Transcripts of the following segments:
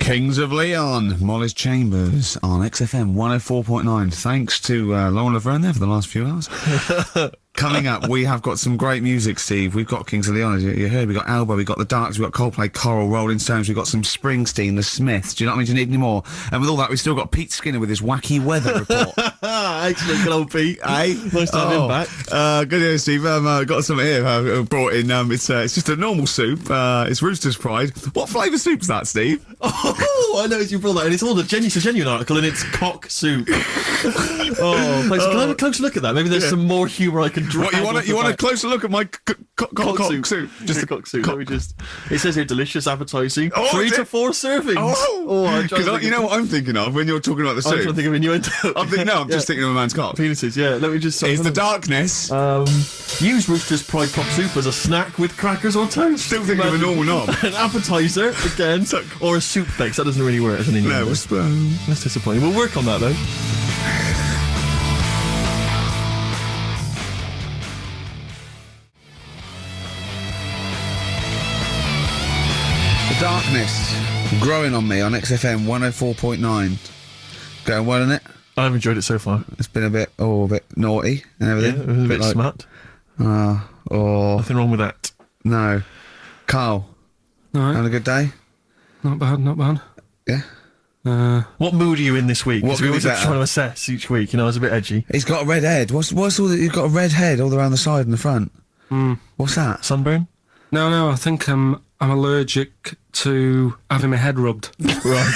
Kings of Leon, Molly's Chambers on XFM 104.9. Thanks to Lauren Laverne there for the last few hours. Coming up, we have got some great music, Steve. We've got Kings of Leon, as you heard. We've got Alba, we've got The Darks, we've got Coldplay, Coral, Rolling Stones, we've got some Springsteen, The Smiths. Do you know what I mean? Do you need any more? And with all that, we've still got Pete Skinner with his wacky weather report. Excellent, good old Pete. Hey? Nice to have him back. Good news, Steve. Got some here. Brought in. It's just a normal soup. It's Rooster's Pride. What flavour soup's that, Steve? Oh, I noticed you brought that, and it's all it's a genuine article, and it's cock soup. Oh, thanks. Can I have a closer look at that? Maybe there's some more humour I can drag. What, you want a closer look at my cock soup? Just a cock soup. Let me just. It says here delicious, appetising. 3 to 4 servings. Because you know what I'm thinking of when you're talking about the soup. I'm trying to think of innuendo. I'm just thinking of a man's cock. Penises. Yeah. Let me just. It's the darkness. Use Rooster's Pride cock soup as a snack with crackers or toast. Still thinking of a normal knob. An appetiser again, or a soup base. That doesn't really work as an innuendo. No, that's disappointing. We'll work on that though. The darkness growing on me on XFM 104.9. Going well, isn't it? I've enjoyed it so far. It's been a bit naughty and everything. Yeah, it was a bit like, smart. Nothing wrong with that. No. Carl. All right. Having a good day? Not bad. Yeah. What mood are you in this week? What we were mood trying to assess each week. You know, I was a bit edgy. He's got a red head. What's all that? He's got a red head all around the side and the front. What's that? Sunburn? No. I think I'm allergic to having my head rubbed. Right.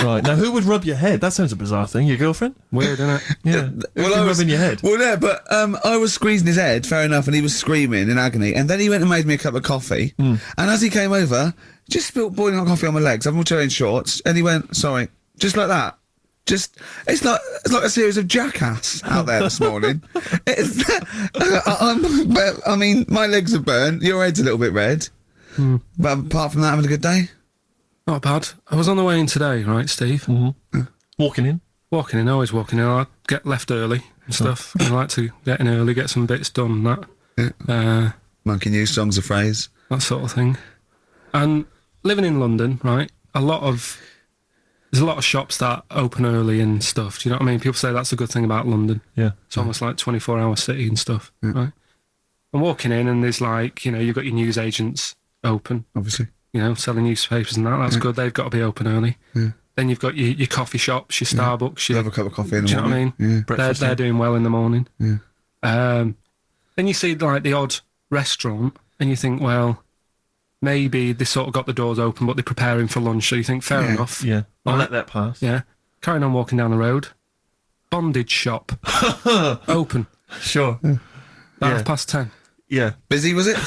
Right. Now, who would rub your head? That sounds a bizarre thing. Your girlfriend? Weird, isn't it? Yeah. Well, rubbing your head. Well, yeah, but I was squeezing his head, fair enough, and he was screaming in agony. And then he went and made me a cup of coffee. And as he came over, just spilled boiling hot coffee on my legs. I'm all wearing shorts, and he went, "Sorry," just like that. It's like a series of Jackass out there this morning. I mean, my legs are burnt. Your head's a little bit red. But apart from that, having a good day. Not bad. I was on the way in today, right, Steve? Walking in? Walking in, always walking in. I get left early and stuff. I like to get in early, get some bits done, that. Monkey news, songs of phrase. That sort of thing. And living in London, right, there's a lot of shops that open early and stuff. Do you know what I mean? People say that's a good thing about London. Yeah. It's almost like 24-hour city and stuff, right? I'm walking in and there's like, you've got your news agents open. Obviously. Selling newspapers and that. That's good. They've got to be open early. Yeah. Then you've got your coffee shops, your Starbucks. Have a cup of coffee in the morning. Do you know what I mean? They're doing well in the morning. Yeah. Then you see like the odd restaurant and you think, well, maybe they sort of got the doors open, but they're preparing for lunch. So you think, fair enough. Yeah. I'll let that pass. Yeah. Carrying on walking down the road. Bondage shop. Open. Sure. About 10:30. Yeah. Busy, was it?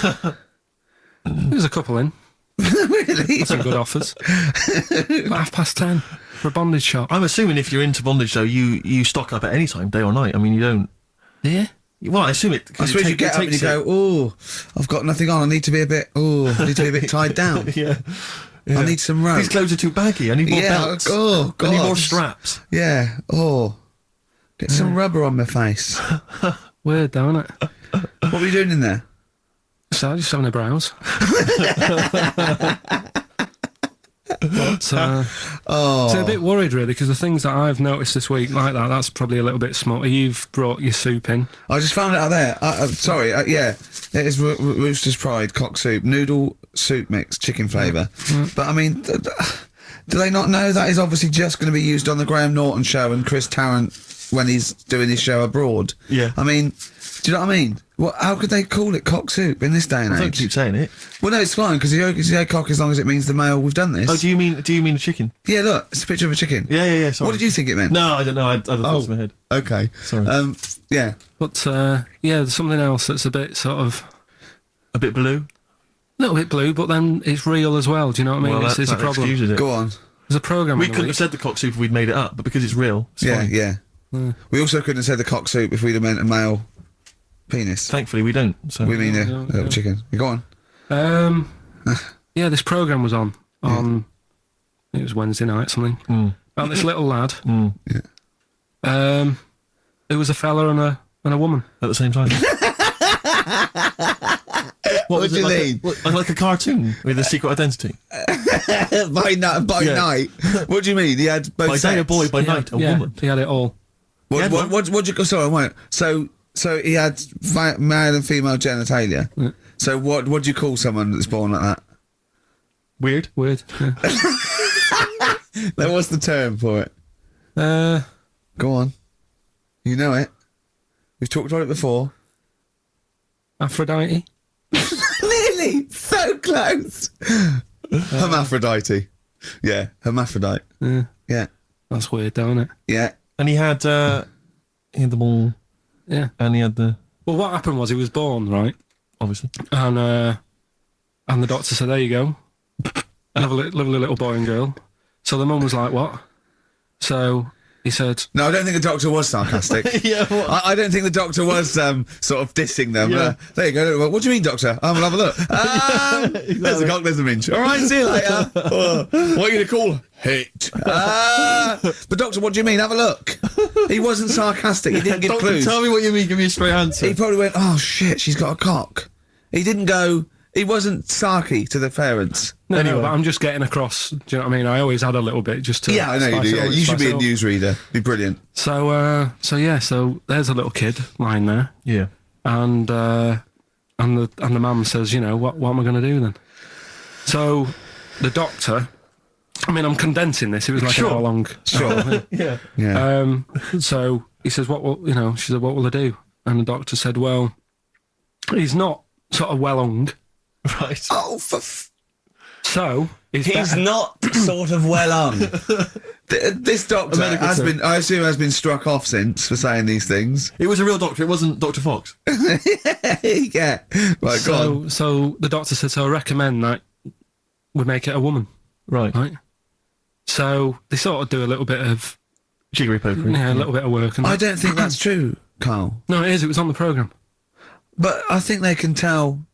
There's a couple in. Really? Some good offers. 10:30 for a bondage shop. I'm assuming if you're into bondage, though, you stock up at any time, day or night. I mean, you don't... Yeah? Well, I assume it... I suppose you get up and you go, I've got nothing on, I need to be a bit tied down. Yeah. I need some rope. These clothes are too baggy, I need more belts. Oh, God. I need more straps. Yeah, get some rubber on my face. Weird, though, isn't it? What were you doing in there? So, just having a browse. So a bit worried, really, because the things that I've noticed this week, like that's probably a little bit smutty. You've brought your soup in. I just found it out there. Sorry, yeah. It is Rooster's Pride cock soup, noodle soup mix, chicken flavour. But, I mean, do they not know that is obviously just going to be used on the Graham Norton show and Chris Tarrant when he's doing his show abroad? Yeah. I mean, do you know what I mean? How could they call it cock soup in this day and age? Don't keep saying it. Well, no, it's fine, because you say cock as long as it means the male we've done this. Oh, do you mean the chicken? Yeah, look, it's a picture of a chicken. Yeah, sorry. What did you think it meant? No, I don't know, I thought it was in my head. Okay. Sorry. Yeah. But, there's something else that's a bit sort of... A bit blue? A little bit blue, but then it's real as well, do you know what I mean? Well, it's a problem. It. Go on. There's a programme We couldn't have said the cock soup if we'd made it up, but because it's real, it's fine. Yeah. We also couldn't have said the cock soup if we'd have meant a male penis. Thankfully, we don't. So. We mean a little chicken. You go on. This programme was on. It was Wednesday night, something. About this little lad. Yeah. It was a fella and a woman. At the same time? What do you mean? Like a cartoon with a secret identity. by night? What do you mean? He had both By day a sets? boy, by night a woman. He had it all. What you? Sorry, wait. So he had male and female genitalia. Yeah. So what do you call someone that's born like that? Weird. Yeah. Now, what's the term for it? Go on. You know it. We've talked about it before. Aphrodite. Nearly. So close. Hermaphrodite. Yeah, hermaphrodite. Yeah. That's weird, though, isn't it? Yeah. And he had the ball. Yeah. And he had the... Well, what happened was he was born, right? Obviously. And the doctor said, there you go. Lovely little boy and girl. So the mum was like, what? So he said... No, I don't think the doctor was sarcastic. Yeah, what? I don't think the doctor was sort of dissing them. Yeah. There you go. What do you mean, doctor? We'll have a look. There's a cock, there's a minge. All right, see you later. What are you going to call it? But doctor, what do you mean? Have a look. He wasn't sarcastic. He didn't give Doctor, clues. tell me what you mean. Give me a straight answer. He probably went, oh shit, she's got a cock. He didn't go... He wasn't sarky to the parents. No, Anyway. but I'm just getting across. Do you know what I mean? I always had a little bit just to... Yeah, I know you spice do. it Yeah. up, You should spice be it a up. newsreader. Be brilliant. So there's a little kid lying there. Yeah. And the mum says, you know, what am I going to do then? So the doctor, I mean, I'm condensing this. It was like an hour long. Sure. Yeah. Yeah. So he says, she said, what will I do? And the doctor said, well, he's not sort of well hung. Right. Oh, So he's better. not sort of well on. This doctor medical has term. been, I assume, has been struck off since for saying these things. It was a real doctor. It wasn't Dr. Fox. Yeah. Right, go on. So the doctor said, so I recommend that we make it a woman, Right. right? So they sort of do a little bit of, Jiggery pokery. a little bit of work. And I don't think that's true, Carl. No, it is. It was on the programme. But I think they can tell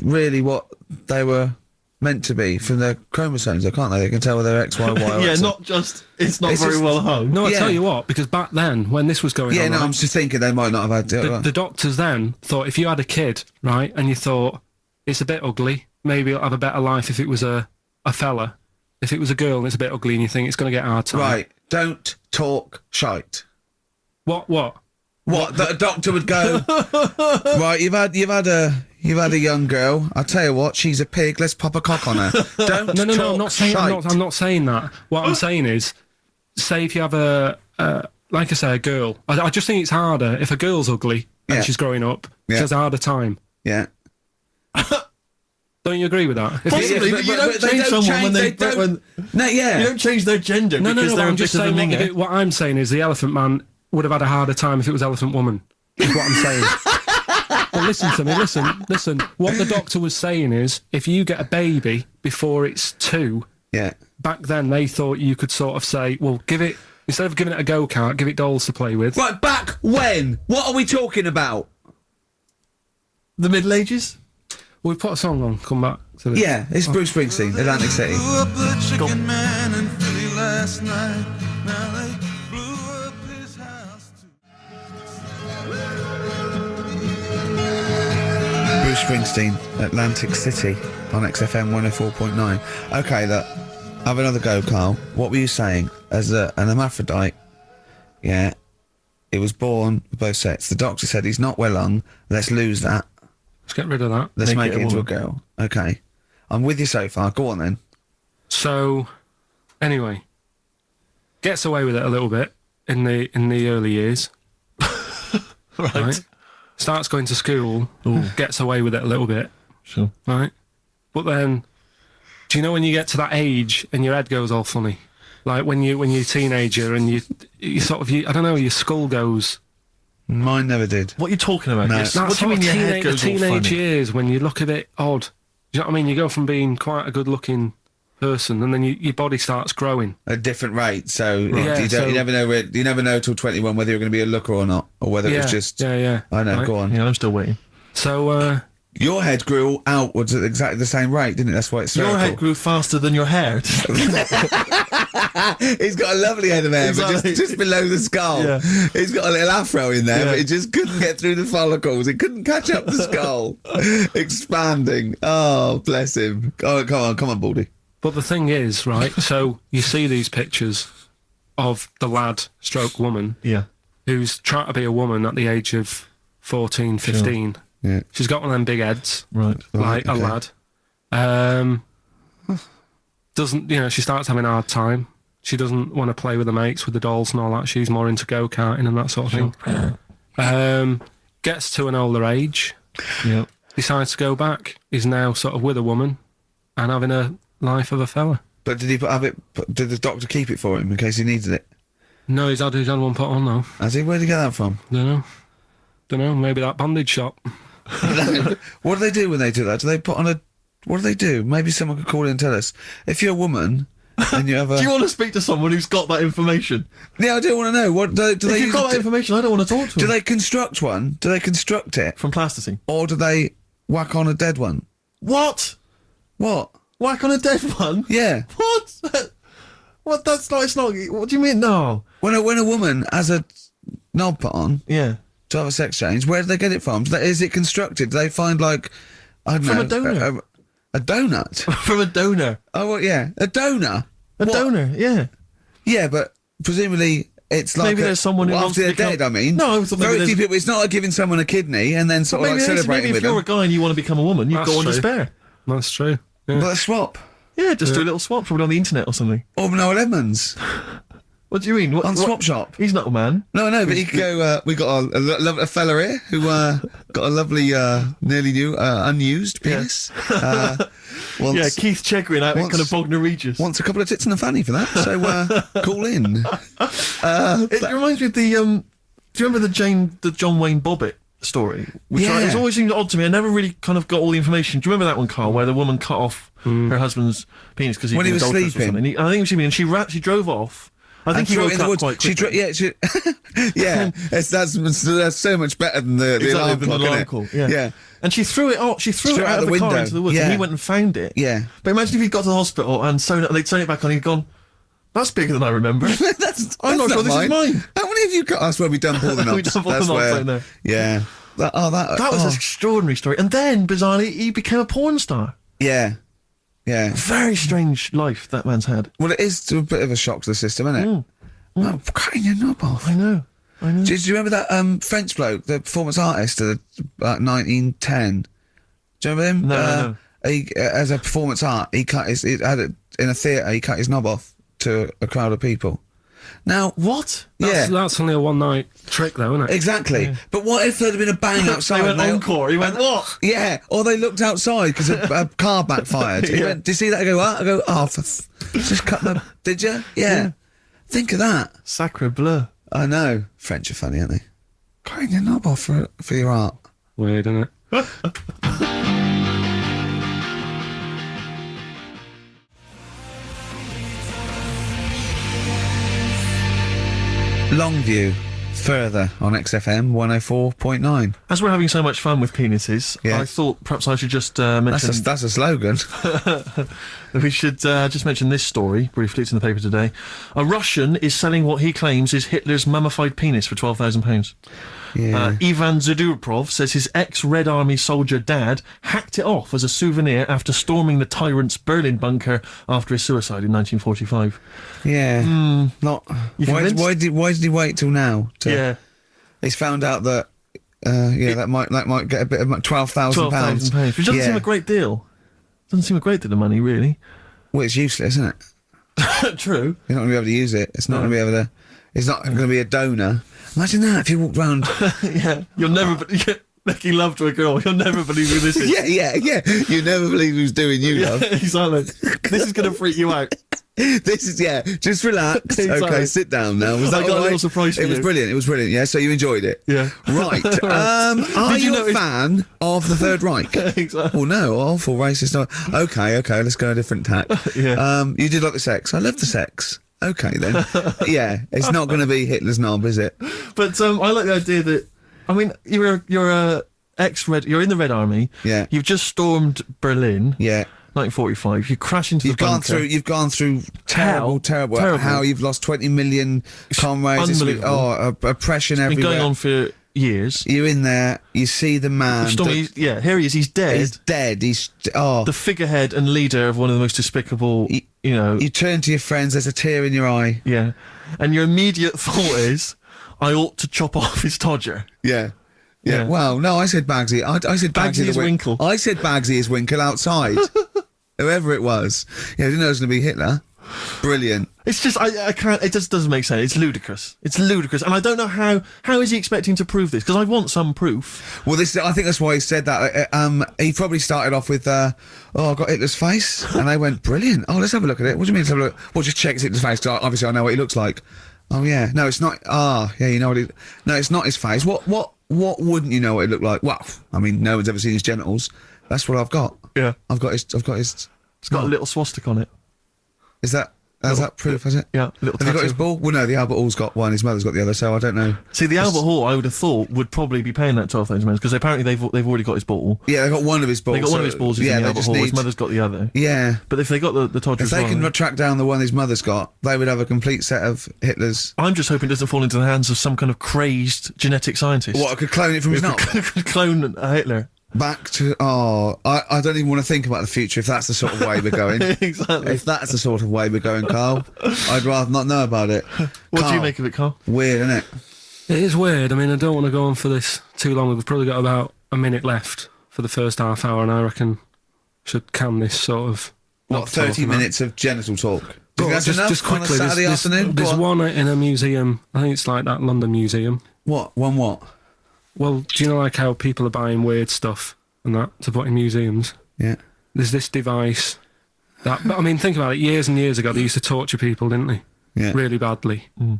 really what they were meant to be from their chromosomes, though, can't they? They can tell whether X, Y, Y, or Yeah, X. not just... It's not It's very just- well hung. No, I Yeah. tell you what, because back then, when this was going Yeah, on, no, right, I'm just thinking they might not have had... the doctors then thought if you had a kid, right, and you thought, it's a bit ugly, maybe it'll have a better life if it was a fella. If it was a girl and it's a bit ugly and you think it's going to get a hard time. Right, don't talk shite. What? What? That a doctor would go, right, you've had a young girl. I'll tell you what, she's a pig, let's pop a cock on her. Don't No, talk I'm not saying shite. I'm not saying that. What I'm saying is, say if you have like I say, a girl. I just think it's harder if a girl's ugly and Yeah. she's growing up. Yeah. She has a harder time. Yeah. Don't you agree with that? If Possibly, but you don't they change don't someone when they... don't- when, No, yeah. you don't change their gender No, because but they're a I'm bit just of a saying minger. what I'm saying is the Elephant Man would have had a harder time if it was Elephant Woman. Is what I'm saying. But listen to me, listen. What the doctor was saying is, if you get a baby before it's 2, Yeah. back then they thought you could sort of say, well, instead of giving it a go-kart, give it dolls to play with. Right, back when? What are we talking about? The Middle Ages? We put a song on, come back to this. Yeah, it's Bruce Springsteen, Atlantic City. Blew up the chicken man in Philly last night. Now they blew up his house too. Bruce Springsteen, Atlantic City, on XFM 104.9. Okay, look, have another go, Carl. What were you saying? As an hermaphrodite, yeah, it was born with both sets. The doctor said he's not well hung. Let's lose that. Let's get rid of that. Let's Make make it it a into a woman. girl. Okay. I'm with you so far. Go on then. So, anyway, gets away with it a little bit in the early years. Right. Starts going to school, gets away with it a little bit, Sure. right? But then, do you know when you get to that age and your head goes all funny? Like when you're a teenager and you sort of, I don't know, your skull goes... Mine never did. What are you talking about? No. Yes. That's What do you mean your head the goes all teenage funny? years when you look a bit odd. Do you know what I mean? You go from being quite a good-looking person and then your body starts growing. At a different rate, so Yeah, you never know. You never know till 21 whether you're going to be a looker or not, or whether it was just. Yeah. I know. Right. Go on. Yeah, I'm still waiting. So, Your head grew outwards at exactly the same rate, didn't it? That's why it's Your spherical. head grew faster than your hair. He's got a lovely head of hair, but Exactly. just below the skull. Yeah. He's got a little afro in there, Yeah. but it just couldn't get through the follicles. It couldn't catch up the skull. Expanding. Oh, bless him. Oh, come on, Baldy. But the thing is, right, so you see these pictures of the lad stroke woman Yeah. who's trying to be a woman at the age of 14, 15. Yeah. She's got one of them big heads, Right. like okay. a lad. Doesn't, she starts having a hard time. She doesn't want to play with the mates, with the dolls and all that. She's more into go-karting and that sort of thing. Gets to an older age, Yeah. decides to go back. Is now sort of with a woman and having a life of a fella. But did did the doctor keep it for him in case he needed it? No, he's had one put on though. Has he? Where'd he get that from? Don't know. Maybe that bandage shop. What do they do when they do that? Do they put on a... What do they do? Maybe someone could call in and tell us. If you're a woman and you have a... Do you want to speak to someone who's got that information? Yeah, I do want to know. What do If they you've use got it that information, I don't want to talk to do them. they construct one? Do they construct it? From plasticine. Or do they whack on a dead one? What? What? Whack on a dead one? Yeah. What? What? That's not. It's not. What do you mean? No. When a woman has a knob put on Yeah. to have a sex change, where do they get it from? Is it constructed? Do they find, like, I don't know... From a donor. A donut? From a donor. Oh, well, yeah. A donor? A What? donor. Yeah. Yeah, but presumably it's like... Maybe there's someone who well, wants after to they're become- dead, I mean. No, I thought maybe very few there's- people... It's not like giving someone a kidney and then sort of like celebrating maybe with if you're them. a guy and you want to become a woman, you That's go on true. despair. That's true. Yeah. But a swap. Yeah, just do a little swap, probably on the internet or something. Or Noel Edmonds. What do you mean? On Swap Shop. He's not a man. No, but he could go... we got a fella here who got a lovely, nearly new, unused penis. Wants, Yeah, Keith Chegwin out in once- kind of Bognor Regis. wants a couple of tits and a fanny for that, so call in. It reminds me of the. Do you remember the John Wayne Bobbitt story? Which Yeah. it's always seemed odd to me. I never really kind of got all the information. Do you remember that one, Carl, where the woman cut off her husband's penis because When he was adulterous or sleeping. something? I think she drove off. I think And he threw it woke in the up woods. quite She quickly. yeah, that's so much better than the Exactly, alarm than the clock, alarm isn't it? call, yeah. Yeah. And she threw it out. She threw it out of the car window. into the woods, Yeah. and he went and found it. Yeah. But imagine if he'd got to the hospital and they'd sewn it back on. He'd gone. That's bigger than I remember. I'm not sure this is mine. How many of you got us where we dump all the knobs? We dump all the That's knobs where- out there. Yeah. That That was an extraordinary story. And then, bizarrely, he became a porn star. Yeah. Yeah. Very strange life that man's had. Well, it is a bit of a shock to the system, isn't it? Oh, cutting your knob off. I know. Do you remember that French bloke, the performance artist of about 1910? Do you remember him? No. He, as a performance art, he had it in a theatre. He cut his knob off to a crowd of people. Now, What? That's only a one-night trick, though, isn't it? exactly. But what if there'd have been a bang outside? They went and encore. He went, what? Yeah, or they looked outside because a car backfired. He Yeah. went, "Did you see that?" I go, "What?" I go, "Oh, just cut the." Did you? Yeah. Think of that. Sacre bleu. I know. French are funny, aren't they? Cutting your knob off for your art. Weird, isn't it? Longview, further on XFM 104.9. As we're having so much fun with penises, Yeah. I thought perhaps I should just mention... That's a slogan. We should just mention this story briefly. It's in the paper today. A Russian is selling what he claims is Hitler's mummified penis for £12,000. Yeah. Ivan Zadurprov says his ex-Red Army soldier dad hacked it off as a souvenir after storming the tyrant's Berlin bunker after his suicide in 1945. Yeah. Not. You Why convinced? did he wait till now? Yeah, He's found out that. That might get a bit of £12,000. £12,000, which doesn't seem a great deal. Doesn't seem a great deal of money, really. Well, it's useless, isn't it? True. You're not going to be able to use it. It's not going to be able to. It's not going to be a donor. Imagine that if you walked round. Yeah, you'll never making love to a girl. You'll never believe who this is. yeah. You never believe who's doing you, love. Exactly. This is going to freak you out. This is just relax. Exactly. Okay, sit down now. Was that I got a all little right? surprise for It was you. brilliant. It was brilliant. Yeah, so you enjoyed it. Yeah. Right. Are Did you you a notice- fan of the Third Reich? Exactly. Oh no, awful racist. No. Okay. Let's go a different tack. Yeah. You did like the sex. I love the sex. Okay then. Yeah, it's not going to be Hitler's knob, is it? But I like the idea that, I mean, you're in the Red Army. Yeah. You've just stormed Berlin. Yeah. 1945. You crash into the bunker. You've gone through terrible. How you've lost 20 million comrades. Unbelievable. Oppression Been everywhere. going on for years. You're in there. You see the man. Here he is. He's dead. He's dead. The figurehead and leader of one of the most despicable. You turn to your friends. There's a tear in your eye. Yeah, and your immediate thought is, I ought to chop off his todger. Yeah. Well, no, I said Bagsy. I said Bagsy is Winkle. I said Bagsy is Winkle outside. Whoever it was. Yeah, I didn't know it was going to be Hitler. Brilliant. It's just, I can't, it just doesn't make sense. It's ludicrous. And I don't know how is he expecting to prove this? Because I want some proof. Well, I think that's why he said that. He probably started off with, I've got Hitler's face. And they went, brilliant. Oh, let's have a look at it. What do you mean let's have a look? Well, just check Hitler's face, because obviously I know what he looks like. Oh, yeah. No, it's not. Yeah, you know what no, it's not his face. What wouldn't you know what it looked like? Well, I mean, no one's ever seen his genitals. That's what I've got. Yeah. I've got his. It's got a little swastika on it. Is that proof, has it? Yeah, little Have you got his ball? Well, no, the Albert Hall's got one, his mother's got the other, so I don't know. See, the Albert Hall, I would have thought, would probably be paying that £12,000, because apparently they've already got his ball. Yeah, they got one of his balls. They got one of his balls in the Albert Hall, his mother's got the other. Yeah. But if they got the Todger If they can track down the one his mother's got, they would have a complete set of Hitler's. I'm just hoping it doesn't fall into the hands of some kind of crazed genetic scientist. What, I could clone it from his nut? Could clone Hitler. Back to I don't even want to think about the future if that's the sort of way we're going. Exactly. If that's the sort of way we're going, Carl, I'd rather not know about it. What do you make of it, Carl? Weird, isn't it? It is weird. I mean, I don't want to go on for this too long. We've probably got about a minute left for the first half hour, and I reckon should can this sort of. What, 30 minutes of genital talk? Do you think that's enough just quickly, on a Saturday afternoon? There's one in a museum. I think it's like that London Museum. What? One what? Well, do you know like how people are buying weird stuff and that to put in museums? Yeah. There's this device that, but I mean, think about it. Years and years ago, they used to torture people, didn't they? Yeah. Really badly. Mm.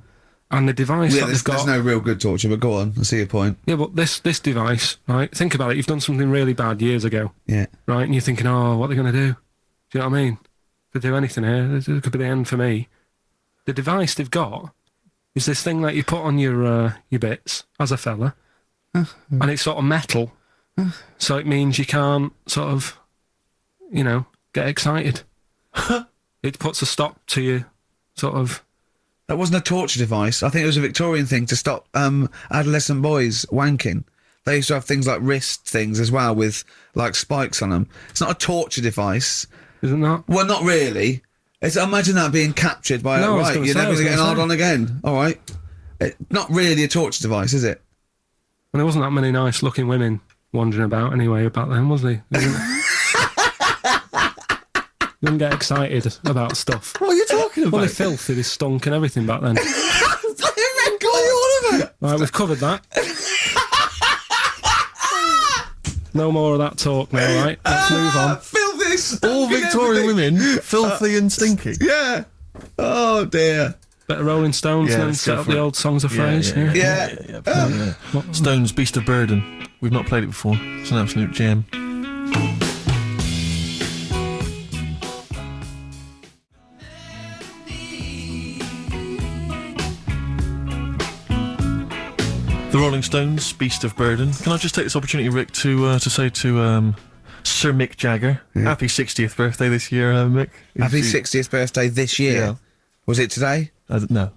And the device that they've got... There's no real good torture, but go on. I see your point. Yeah, but this device, right? Think about it. You've done something really bad years ago. Yeah. Right? And you're thinking, oh, what are they going to do? Do you know what I mean? Could do anything here. It could be the end for me. The device they've got is this thing that you put on your bits as a fella. And it's sort of metal. So it means you can't sort of, get excited. It puts a stop to you, sort of. That wasn't a torture device. I think it was a Victorian thing to stop adolescent boys wanking. They used to have things like wrist things as well with like spikes on them. It's not a torture device. Isn't that? Well, not really. Imagine that being captured by right, you're never going to get hard on again. All right. Not really a torture device, is it? And there wasn't that many nice looking women wandering about anyway back then, was there? You didn't get excited about stuff. What are you talking about? Well, they filthy, they stunk and everything back then. Right, we've covered that. No more of that talk now, right? Let's move on. Filthy, all Victorian women, filthy and stinky. Yeah. Oh dear. Better Rolling Stones and then set up the old songs of phrase. Yeah. Stones, Beast of Burden. We've not played it before. It's an absolute gem. The Rolling Stones, Beast of Burden. Can I just take this opportunity, Rick, to say to Sir Mick Jagger, happy 60th birthday this year, Mick. Happy 60th birthday this year. Yeah. Was it today? I don't know.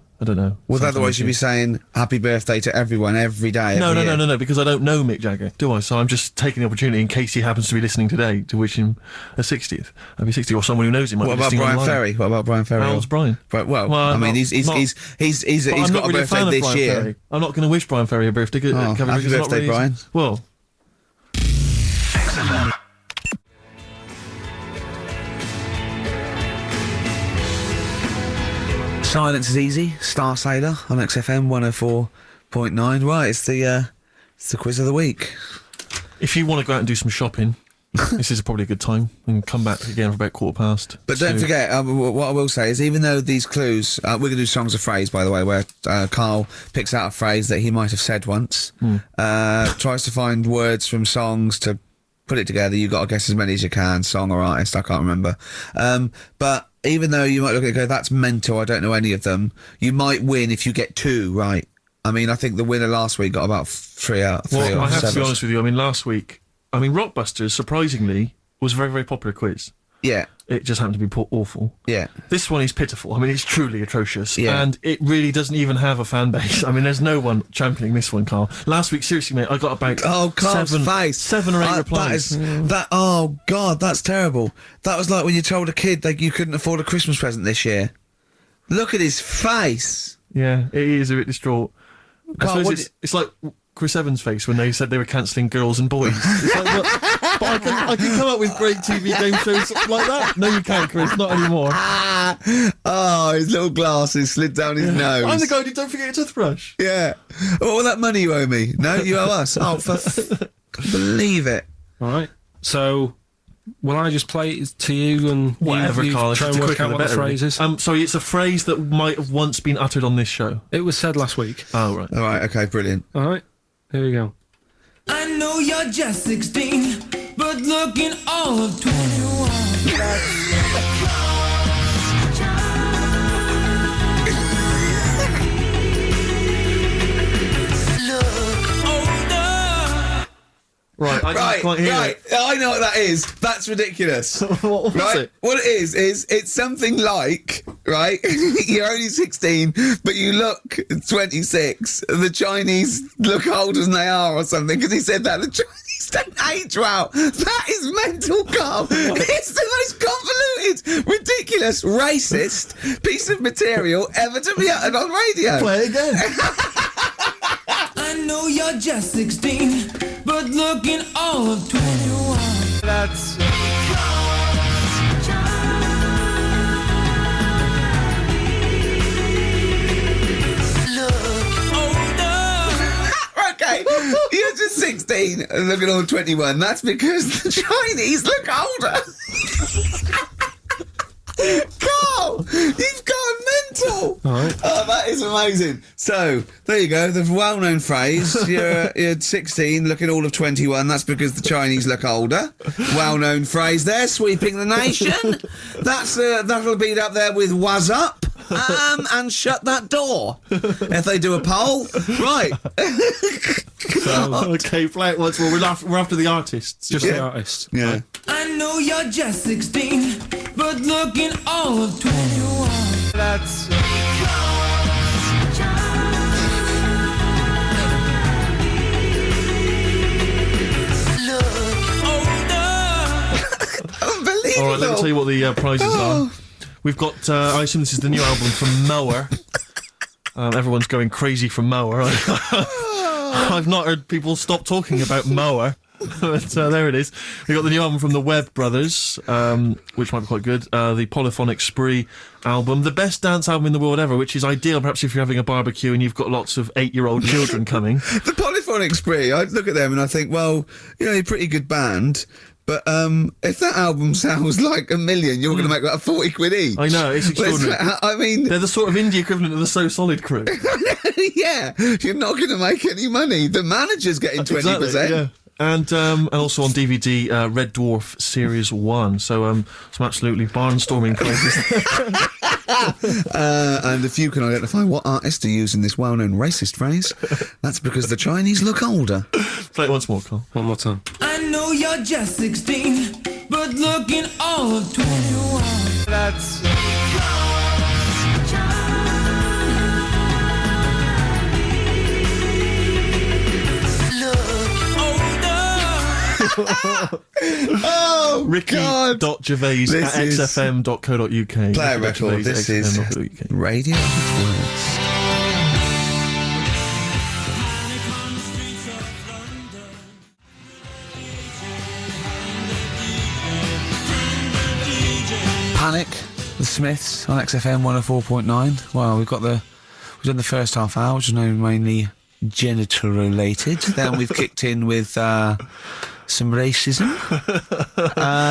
Well, otherwise you'd be saying happy birthday to everyone every day. No, because I don't know Mick Jagger, do I? So I'm just taking the opportunity in case he happens to be listening today to wish him a 60th. Happy 60th, or someone who knows him might be listening online. What about Brian Ferry? How old's Brian? Well, I mean, he's got a birthday this year. Ferry. I'm not going to wish Brian Ferry a birthday. Happy birthday, Brian. Well. Silence is easy. Star Sailor on XFM 104.9. Right, it's the quiz of the week. If you want to go out and do some shopping, this is probably a good time, and come back again for about 2:15. But don't forget, what I will say is, even though these clues, we're going to do songs of phrase, by the way, where Carl picks out a phrase that he might have said once, tries to find words from songs to put it together. You've got to guess as many as you can, song or artist, I can't remember. But even though you might look at it and go, that's mental, I don't know any of them, you might win if you get 2 right. I mean, I think the winner last week got about 3 out of 3 Well, I have 7. to be honest with you. I mean, last week, Rockbusters, surprisingly, was a very, very popular quiz. Yeah. It just happened to be awful. Yeah. This one is pitiful. I mean, it's truly atrocious. Yeah. And it really doesn't even have a fan base. I mean, there's no one championing this one, Carl. Last week, seriously, mate, I got about Carl's face. 7 or 8 replies. Oh, God, that's terrible. That was like when you told a kid that you couldn't afford a Christmas present this year. Look at his face. Yeah, it is a bit distraught. Carl, I suppose it's like Chris Evans' face when they said they were cancelling Girls and Boys. It's like, but I can come up with great TV game shows like that. No, you can't, Chris. Not anymore. Oh, his little glasses slid down his nose. I'm the guy who don't forget your toothbrush. Yeah. All that money you owe me. No, you owe us. Oh, can't believe it. All right. So, will I just play it to you and Whatever, you Carl. try and work out what the phrase is? Sorry, it's a phrase that might have once been uttered on this show. It was said last week. Oh, right. All right, okay, brilliant. All right. Here we go. I know you're just 16, but looking all of 21. Right, I didn't quite hear it. I know what that is. That's ridiculous. What was Right? it? What it is it's something like, right? You're only 16, but you look 26. The Chinese look older than they are or something, because he said that. The Chinese don't age well. That is mental, Carl. It's the most convoluted, ridiculous, racist piece of material ever to be uttered on radio. Play it again. I know you're just 16, but looking all of 21. That's Okay, you're just 16 and looking all 21. That's because the Chinese look older. Carl, you've gone mental. All right. Oh, that is amazing. So, there you go, the well-known phrase, you're 16, looking all of 21, that's because the Chinese look older. Well-known phrase there, sweeping the nation. That'll be up there with "was up," and "shut that door." If they do a poll, right. Okay, play it once more. We're after the artists. Just the artist. Yeah. I know you're just 16, but looking all of 21. That's Unbelievable. All right, let me tell you what the prizes are. We've got, I assume this is the new album from Mower. Everyone's going crazy from Mower. I've not heard people stop talking about Mower. But there it is. We got the new album from the Webb Brothers, which might be quite good. The Polyphonic Spree album, the best dance album in the world ever, which is ideal perhaps if you're having a barbecue and you've got lots of 8-year-old children coming. The Polyphonic Spree, I look at them and I think, well, you know, you're a pretty good band, but if that album sounds like a million, you're going to make that 40 quid each. I know, it's extraordinary. I mean... They're the sort of indie equivalent of the So Solid crew. Yeah, you're not going to make any money. The manager's getting 20%. Exactly, yeah. And also on DVD, Red Dwarf Series 1. So some absolutely barnstorming prizes. And if you can identify what artist are using this well-known racist phrase, that's because the Chinese look older. Play it once more, Carl. One more time. I know you're just 16, but looking all of 21. That's Oh, Ricky.Gervais This at is- xfm.co.uk. Play a record. This is Radio with Words. Panic, the Smiths on XFM 104.9. Well, we've done the first half hour, which is now mainly genital related. Then we've kicked in with some racism.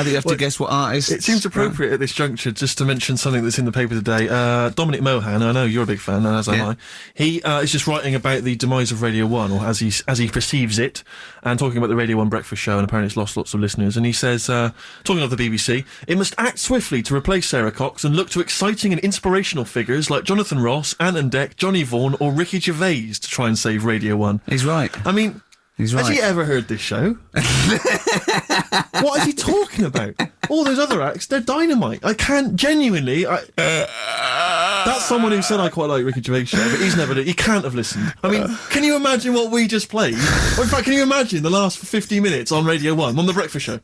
You have to guess what artist. It seems appropriate at this juncture just to mention something that's in the paper today. Dominic Mohan, I know you're a big fan, as am I. He is just writing about the demise of Radio 1, or as he perceives it, and talking about the Radio 1 breakfast show, and apparently it's lost lots of listeners. And he says, talking of the BBC, it must act swiftly to replace Sarah Cox and look to exciting and inspirational figures like Jonathan Ross, Anne and Dec, Johnny Vaughan, or Ricky Gervais to try and save Radio 1. He's right. I mean... He's right. Has he ever heard this show? What is he talking about? all those other acts, they're dynamite. I can't genuinely. That's someone who said I quite like Ricky Gervais' show, but he can't have listened. I mean, can you imagine what we just played? Or in fact, can you imagine the last 50 minutes on Radio 1, on The Breakfast Show?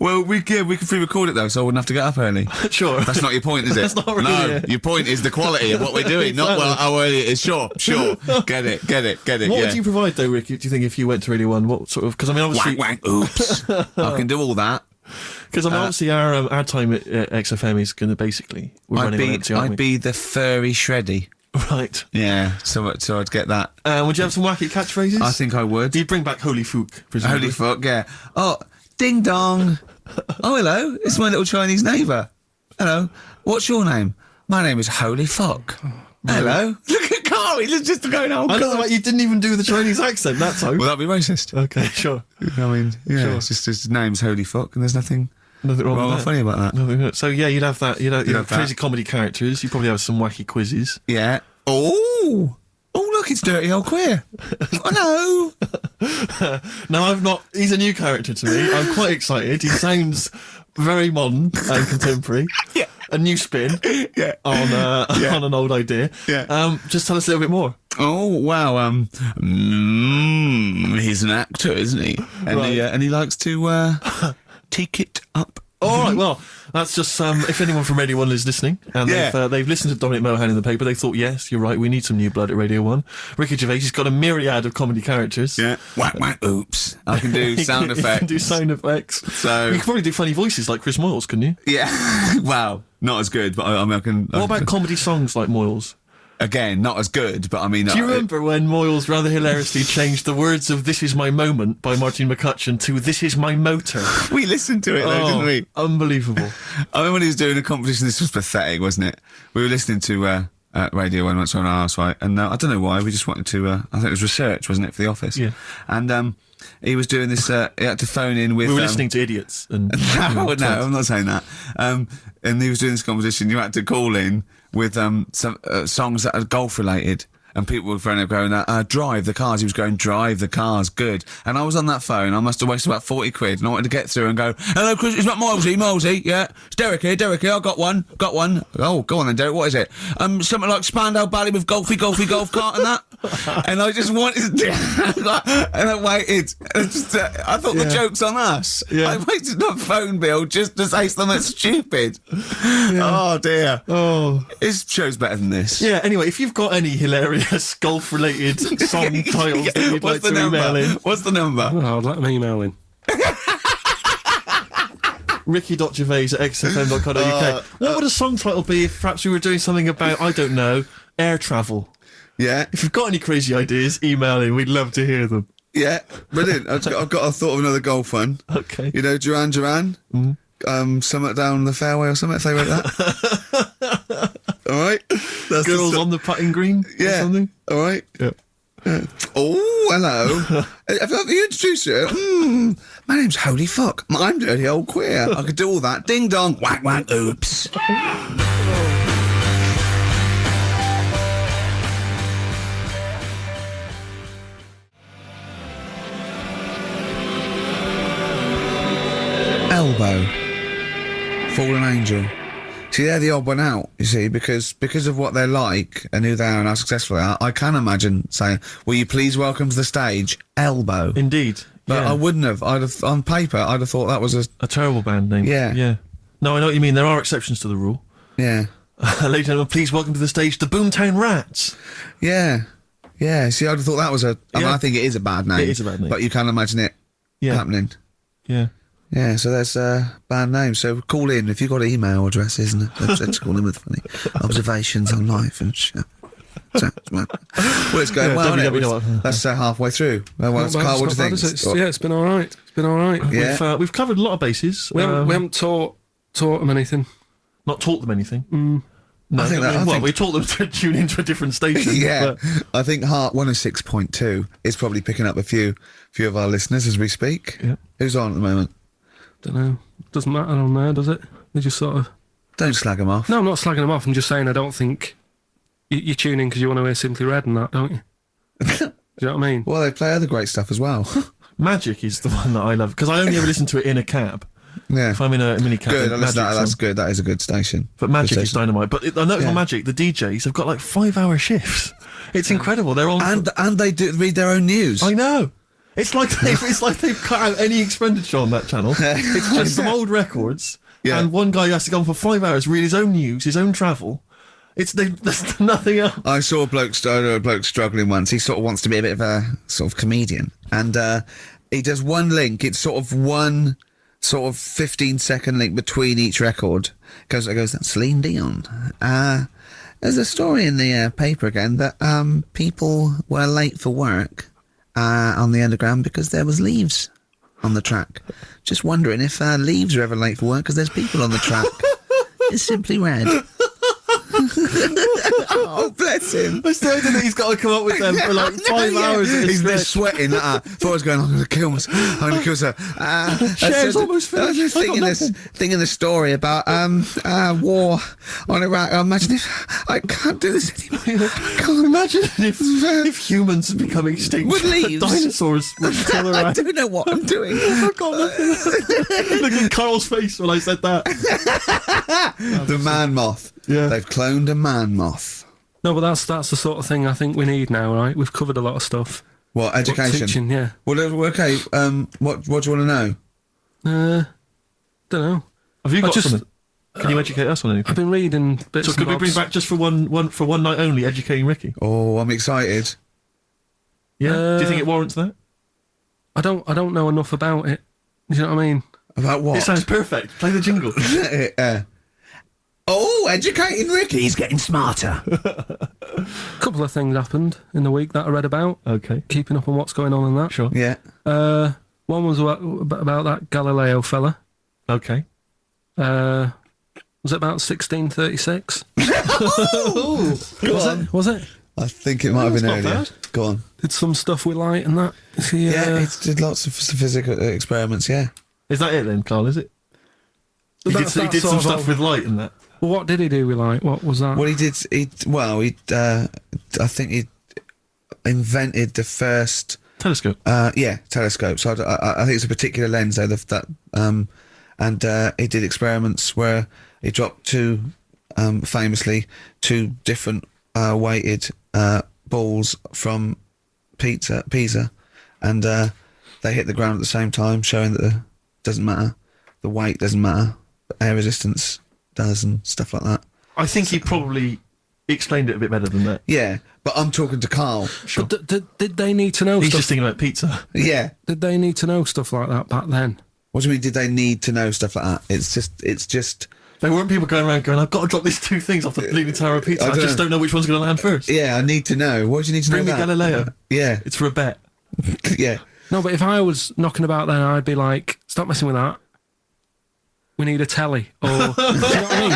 Well, we can pre-record it though, so I wouldn't have to get up early. Sure. That's not your point, is it? That's not really No, it. your point is the quality of what we're doing, not how early it is. Sure. Get it. What would you provide, though, Ricky, do you think, if you went to Radio 1? What sort of... Because, I mean, obviously... Wank, oops. I can do all that. Because, I mean, obviously, our time at XFM is going to basically... We're running on empty, aren't we? I'd be the furry shreddy. Right. Yeah, so I'd get that. Would you have some wacky catchphrase? I think I would. You'd bring back Holy Fook, presumably. Holy fuck, yeah. Oh, ding dong. Oh, hello. It's my little Chinese neighbour. Hello. What's your name? My name is Holy Fuck. Hello. Look at Carl. He's just going, oh, I God. know, like, you didn't even do the Chinese accent that time. Well, that'd be racist. Okay, sure. I mean, yeah, Sure. it's just his name's Holy Fuck, and there's nothing Nothing wrong with that. funny about that. Nothing wrong. So, yeah, you'd have that. You'd have have that. crazy comedy characters. You'd probably have some wacky quizzes. Yeah. Oh, look, it's Dirty Old Queer. Hello. No, I've not... He's a new character to me. I'm quite excited. He sounds very modern and contemporary. Yeah. A new spin Yeah. on an old idea. Yeah. Just tell us a little bit more. Oh, wow. He's an actor, isn't he? And Right. he likes to take it up. All right, well, that's just if anyone from Radio 1 is listening and Yeah. they've listened to Dominic Mohan in the paper, they thought, yes, you're right, we need some new blood at Radio 1. Ricky Gervais has got a myriad of comedy characters. Yeah. Whack, oops. I can do sound You effects. can do sound effects. So- you could probably do funny voices like Chris Moyles, couldn't you? Yeah. Wow. Not as good, but I mean, I can... What about comedy songs like Moyles? Again, not as good, but I mean... Do you remember when Moyles rather hilariously changed the words of This Is My Moment by Martin McCutcheon to This Is My Motor? We listened to it, though, didn't we? Unbelievable. I remember when he was doing a competition, this was pathetic, wasn't it? We were listening to Radio 1 once on our house, right? And I don't know why, we just wanted to... I think it was research, wasn't it, for the office? Yeah. And he was doing this... he had to phone in with... We were listening to idiots. And No, I'm not saying that. And he was doing this competition. You had to call in with some songs that are golf related. And people were phoning up going, drive the cars. He was going, drive the cars, good. And I was on that phone. I must have wasted about 40 quid. And I wanted to get through and go, hello, Chris, it's not Milesy, yeah. It's Derek here, I got one. Oh, go on then, Derek, what is it? Something like Spandau Ballet with golf cart and that. And I just wanted to and I waited. I thought the joke's on us. Yeah. I wasted my phone bill just to say something stupid. Oh, dear. Oh. His show's better than this. Yeah, anyway, if you've got any hilarious golf-related song titles that you'd like to email in, What's the number? Oh, I'd let them email in. ricky.gervais@xfm.co.uk. What would a song title be if perhaps we were doing something about, I don't know, air travel? Yeah, If you've got any crazy ideas, email in. We'd love to hear them. yeah, brilliant. I've got a thought of another golf one. Okay. You know, Duran Duran? Something down the fairway or something, if they wrote that. All right? That's Girls on the putting green or Yeah. something? All right? Yeah. Oh, hello. Have you introduced you? My name's Holy Fuck. I'm Dirty Old Queer. I could do all that. Ding dong, whack, oops. Elbow. Fallen Angel. See, they're the odd one out, you see, because of what they're like and who they are and how successful they are, I can imagine saying, will you please welcome to the stage, Elbow. Indeed. But yeah. I wouldn't have. On paper, I'd have thought that was A terrible band name. Yeah. Yeah. No, I know what you mean. There are exceptions to the rule. yeah. Ladies and gentlemen, please welcome to the stage the Boomtown Rats. Yeah. Yeah. See, I'd have thought that was I mean, Yeah. I think it is a bad name. It is a bad name. But you can imagine it Yeah. happening. Yeah. Yeah, so there's bad names. So call in if you've got email addresses and let's call in with funny observations on life and shit. Well, it's going well, isn't it? www. That's halfway through. Well, Not bad, Carl, what it's do you not think? bad, is it? Yeah, it's been all right. It's been all right. Yeah. We've covered a lot of bases. We haven't taught them anything. Not taught them anything. No, I think that- I think- we taught them to tune into a different station. Yeah, but- I think Heart 106.2 is probably picking up a few of our listeners as we speak. Yeah. Who's on at the moment? Don't know. Doesn't matter on there, does it? They just sort of... Don't slag them off. No, I'm not slagging them off. I'm just saying I don't think... You tune in because you want to hear Simply Red and that, don't you? Do you know what I mean? Well, they play other great stuff as well. Magic is the one that I love because I only ever listen to it in a cab. Yeah. If I'm in a minicab. Good, I then listen to that. Magic's That's on. good. That is a good station. But Magic Good is station. dynamite. But I noticed Yeah. on Magic, the DJs have got like 5-hour shifts. It's incredible. They're on. And they do read their own news. I know. It's like they've cut out any expenditure on that channel. It's just some old records, and one guy has to go on for 5 hours, read his own news, his own travel. There's nothing else. I saw a bloke struggling once. He sort of wants to be a bit of a sort of comedian, and he does one link. It's sort of one sort of 15-second link between each record. It goes. That's Celine Dion. There's a story in the paper again that people were late for work on the Underground because there was leaves on the track. Just wondering if leaves are ever late for work because there's people on the track. It's Simply Red. Oh, bless him. I still think he's got to come up with them for like 5 hours. He's been sweating like that. Thought I was going, I'm going to kill myself. I'm going to kill myself. Share's almost finished. I was just thinking this story about war on Iraq. Imagine if I can't do this anymore. I can't Imagine if humans become extinct. With leaves. Dinosaurs would kill I around. don't know what I'm doing. I've got nothing. Look at Carl's face when I said that. The man moth. Yeah. They've cloned a man moth. No, but that's the sort of thing I think we need now, right? We've covered a lot of stuff. What, education? Teaching, yeah. Well, okay. What do you want to know? Don't know. Have you got just- something? Can you educate us on anything? I've been reading bits So and could we bobs. bring back just for one night only, educating Ricky? Oh, I'm excited. Yeah. Do you think it warrants that? I don't know enough about it. Do you know what I mean? About what? It sounds perfect. Play the jingle. Educating Ricky. He's getting smarter. A couple of things happened in the week that I read about. Okay. Keeping up on what's going on in that. Sure. Yeah. One was about that Galileo fella. Okay. Was it about 1636? Go on. Was it? I think it might have been That's not earlier. bad. Go on. Did some stuff with light and that. Yeah, he did lots of physical experiments, yeah. Is that it then, Carl? Is it? He did some sort stuff of- with light and that. Well, what did he do with light? What was that? Well, I think he invented the first... Telescope. telescope. So I think it's a particular lens though, and he did experiments where he dropped famously two different weighted balls from Pisa, and they hit the ground at the same time, showing that it doesn't matter, the weight doesn't matter, but air resistance does, and stuff like that. I think he probably explained it a bit better than that. Yeah, but I'm talking to Carl. Sure. But did they need to know He's stuff? just thinking about pizza. Yeah. Did they need to know stuff like that back then? What do you mean? Did they need to know stuff like that? It's just. There weren't people going around going, I've got to drop these two things off the Leaning Tower of Pizza. I just don't know which one's going to land first. Yeah, I need to know. What do you need to Bring me know? About? Galileo. Yeah, It's for a bet. yeah. No, but if I was knocking about then, I'd be like, stop messing with that. We need a telly. Or, do you know what I mean?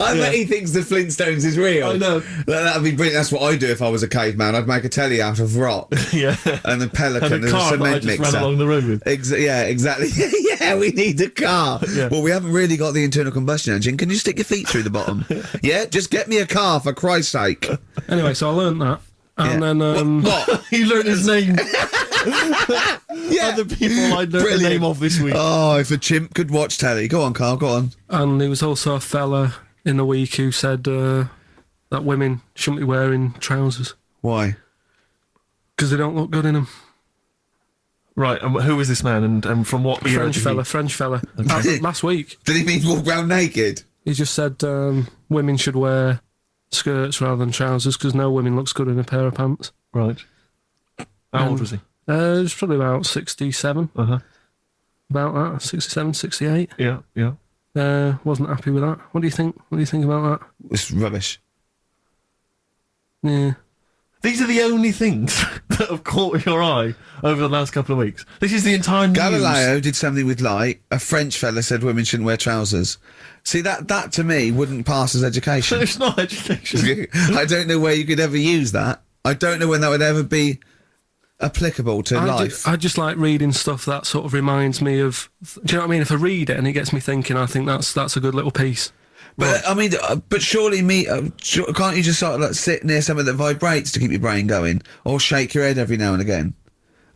I bet he thinks the Flintstones is real. I know. That'd be brilliant. That's what I'd do if I was a caveman. I'd make a telly out of rock Yeah. and a pelican And and a car that I cement just mixer. ran along the road with. Yeah, exactly. Yeah, we need a car. Yeah. Well, we haven't really got the internal combustion engine. Can you stick your feet through the bottom? Yeah, just get me a car for Christ's sake. Anyway, so I learned that. And Yeah. then, What? He learned his name. Yeah. Other people I learned the Brilliant. name of this week. Oh, if a chimp could watch telly. Go on, Carl, go on. and there was also a fella in the week who said that women shouldn't be wearing trousers Why? because they don't look good in them. Right, and who is this man and from what era French did he- fella. Okay. Last week, Did he mean walk around naked? he just said women should wear skirts rather than trousers because no woman looks good in a pair of pants. Right. How old was he? It was probably about 67, Uh-huh. about that, 67, 68. Yeah, yeah. Wasn't happy with that. What do you think? What do you think about It's rubbish. that? Yeah. These are the only things that have caught your eye over the last couple of weeks. This is the entire news. Galileo did something with light. A French fella said women shouldn't wear trousers. See, that to me wouldn't pass as education. It's not education. I don't know where you could ever use that. I don't know when that would ever be applicable to life. I just like reading stuff that sort of reminds me of. Do you know what I mean? If I read it and it gets me thinking, I think that's a good little piece. But I mean, but surely can't you just sort of like sit near something that vibrates to keep your brain going, or shake your head every now and again?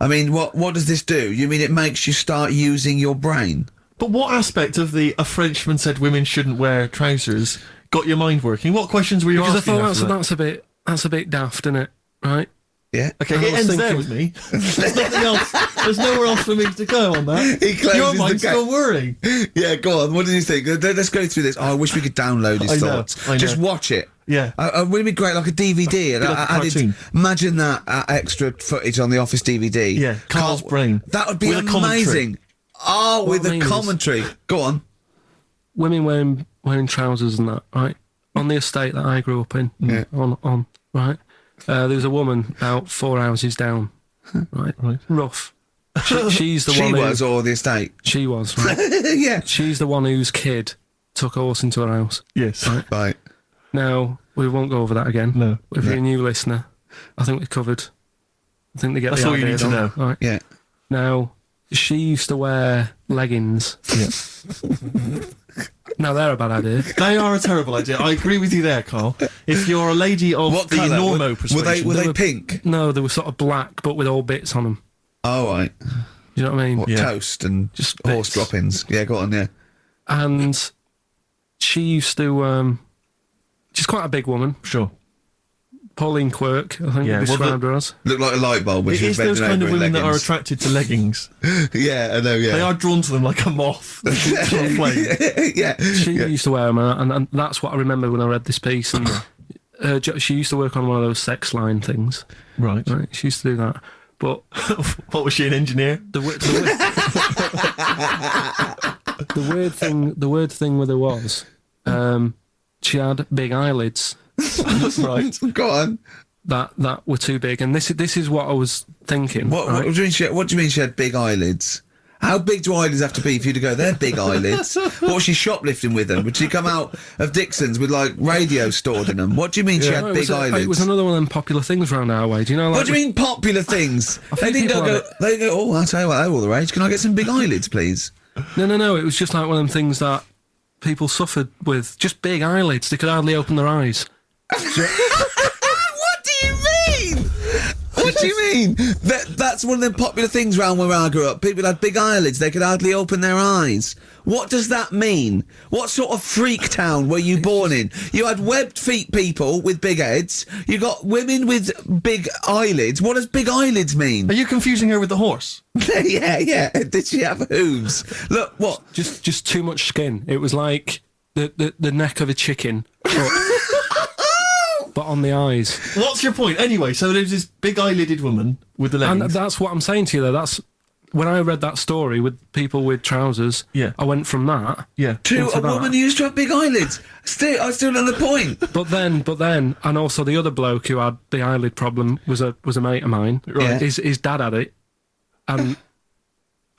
I mean, what does this do? You mean it makes you start using your brain? But what aspect of a Frenchman said women shouldn't wear trousers got your mind working? What questions were you Because I asking? thought that's a bit daft, isn't it? Right? Yeah. Okay, I it was ends there thinking- with me. There's nothing else. There's nowhere else for me to go on that. He closes Your the mind's gate. still worrying. Yeah, go on. What did you think? Let's go through this. Oh, I wish we could download his I know, thoughts. I know. Just watch it. Yeah. Wouldn't it be great, like a DVD? Like a cartoon. Imagine that extra footage on the Office DVD. Yeah, Carl's brain. That would be With a commentary. amazing. Oh, What with I a mean is- commentary. Go on. Women wearing trousers and that, right? On the estate that I grew up in, Yeah. on right? There was a woman about 4 houses down, right? Right. She's the She one was, who... or the estate. She was, right? Yeah. She's the one whose kid took a horse into her house. Yes. Right. Now, we won't go over that again. No. If you're a new listener, I think we covered... I think they get That's the all you idea, need to don't they? Right. Yeah. Now, she used to wear leggings. Yeah. Now, they're a bad idea. They are a terrible idea. I agree with you there, Carl. If you're a lady of What the colour? normo persuasion... Were they pink? No, they were sort of black, but with all bits on them. Oh, right. Do you know what I mean? What, Yeah. toast and Just horse bits. droppings. Yeah, go on, yeah. And she used to... she's quite a big woman. Sure. Pauline Quirk, I think Yeah, we well, described her as. Look like a light bulb when It she was is those bending kind over of in women that are leggings. attracted to leggings. Yeah, I know, yeah. They are drawn to them like a moth. Sort of flame. Yeah. She yeah. used to wear them, and that's what I remember when I read this piece. And she used to work on one of those sex line things. Right. Right? She used to do that. But What was she, an engineer? the weird thing with her was, she had big eyelids Right. Go on. that were too big, and this is what I was thinking. What right? do you mean she had big eyelids? How big do eyelids have to be for you to go, they're big eyelids? What was she shoplifting with them? Would she come out of Dixon's with, like, radio stored in them? What do you mean she No, had it big was eyelids? It was another one of them popular things around our way. Do you know? Like, What do you mean popular things? They didn't people go, have they go, oh, I'll tell you what, they're all the rage. Can I get some big eyelids, please? No. It was just like one of them things that people suffered with. Just big eyelids. They could hardly open their eyes. What do you mean? What do you mean? That's one of the popular things around where I grew up. People had big eyelids. They could hardly open their eyes. What does that mean? What sort of freak town were you born in? You had webbed feet people with big heads. You got women with big eyelids. What does big eyelids mean? Are you confusing her with the horse? Yeah. Did she have hooves? Look, what? Just too much skin. It was like the neck of a chicken, but on the eyes. What's your point? Anyway, so there's this big eyelidded woman with the And leggings. that's what I'm saying to you, though. That's when I read that story with people with trousers. Yeah. I went from that. Yeah. To into a that. woman who used to have big eyelids. I still know the point. But then, and also the other bloke who had the eyelid problem was a mate of mine. Right. His dad had it, and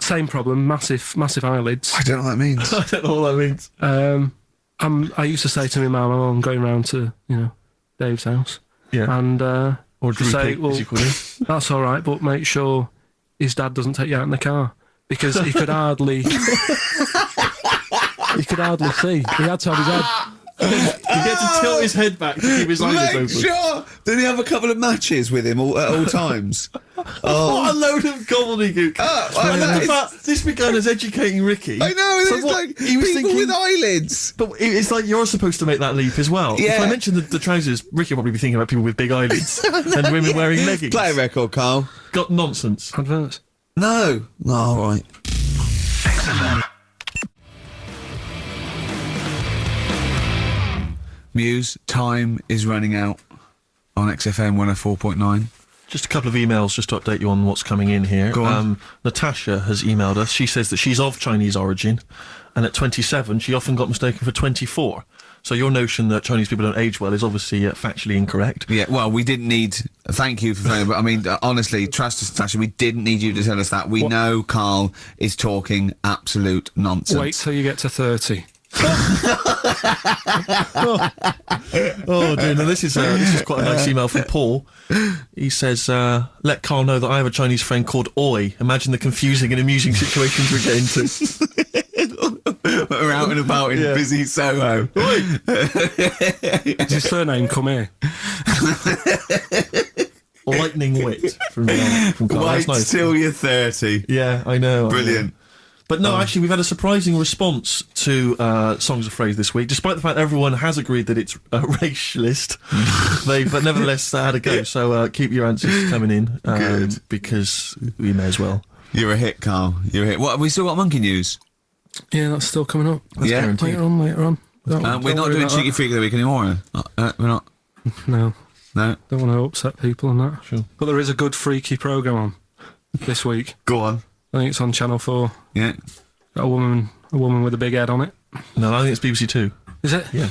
same problem, massive eyelids. I don't know what that means. I don't know what that means. I used to say to my mum, I'm going round to Dave's house, Yeah. and Or to say, Drew Pig, as you call him. that's all right, but make sure his dad doesn't take you out in the car because he could hardly see. He had to have his head. He had to tilt his head back to keep his eyes Make open. sure. Did he have a couple of matches with him at all times? Oh. What a load of gobbledygook. I know, In it's- fact, this began as educating Ricky. I know, So it's what, like he was people thinking, with eyelids. But it's like you're supposed to make that leap as well. Yeah. If I mention the trousers, Ricky will probably be thinking about people with big eyelids and women wearing leggings. Play a record, Carl. Got nonsense. Adverts. No. Oh, all right. Muse, time is running out on XFM 104.9. Just a couple of emails just to update you on what's coming in here. Go on. Natasha has emailed us. She says that she's of Chinese origin, and at 27, she often got mistaken for 24. So your notion that Chinese people don't age well is obviously factually incorrect. Yeah, well, we didn't need... Thank you for phoning, but I mean, honestly, trust us, Natasha, we didn't need you to tell us that. We know Carl is talking absolute nonsense. Wait till you get to 30. Oh dear, no, this is quite a nice email from Paul. He says, let Carl know that I have a Chinese friend called Oi. Imagine the confusing and amusing situations we get into. We're out and about in busy Soho. Is his surname come here? lightning wit from Karl. Wait That's nice. till you're 30. Yeah, I know. Brilliant. But no, actually, we've had a surprising response to Songs of Phrase this week, despite the fact everyone has agreed that it's racialist. But nevertheless had a go. So keep your answers coming in, Good. because we may as well. You're a hit, Carl. You're a hit. What, have we still got monkey news? Yeah, that's still coming up. That's Yeah. guaranteed. Later on. We're not doing Cheeky Freak of the Week anymore. We're not. No, No. don't want to upset people and that. Sure. But there is a good freaky programme on this week. Go on. I think it's on Channel 4. Yeah. Got a woman with a big head on it. No, I think it's BBC Two. Is it? Yeah.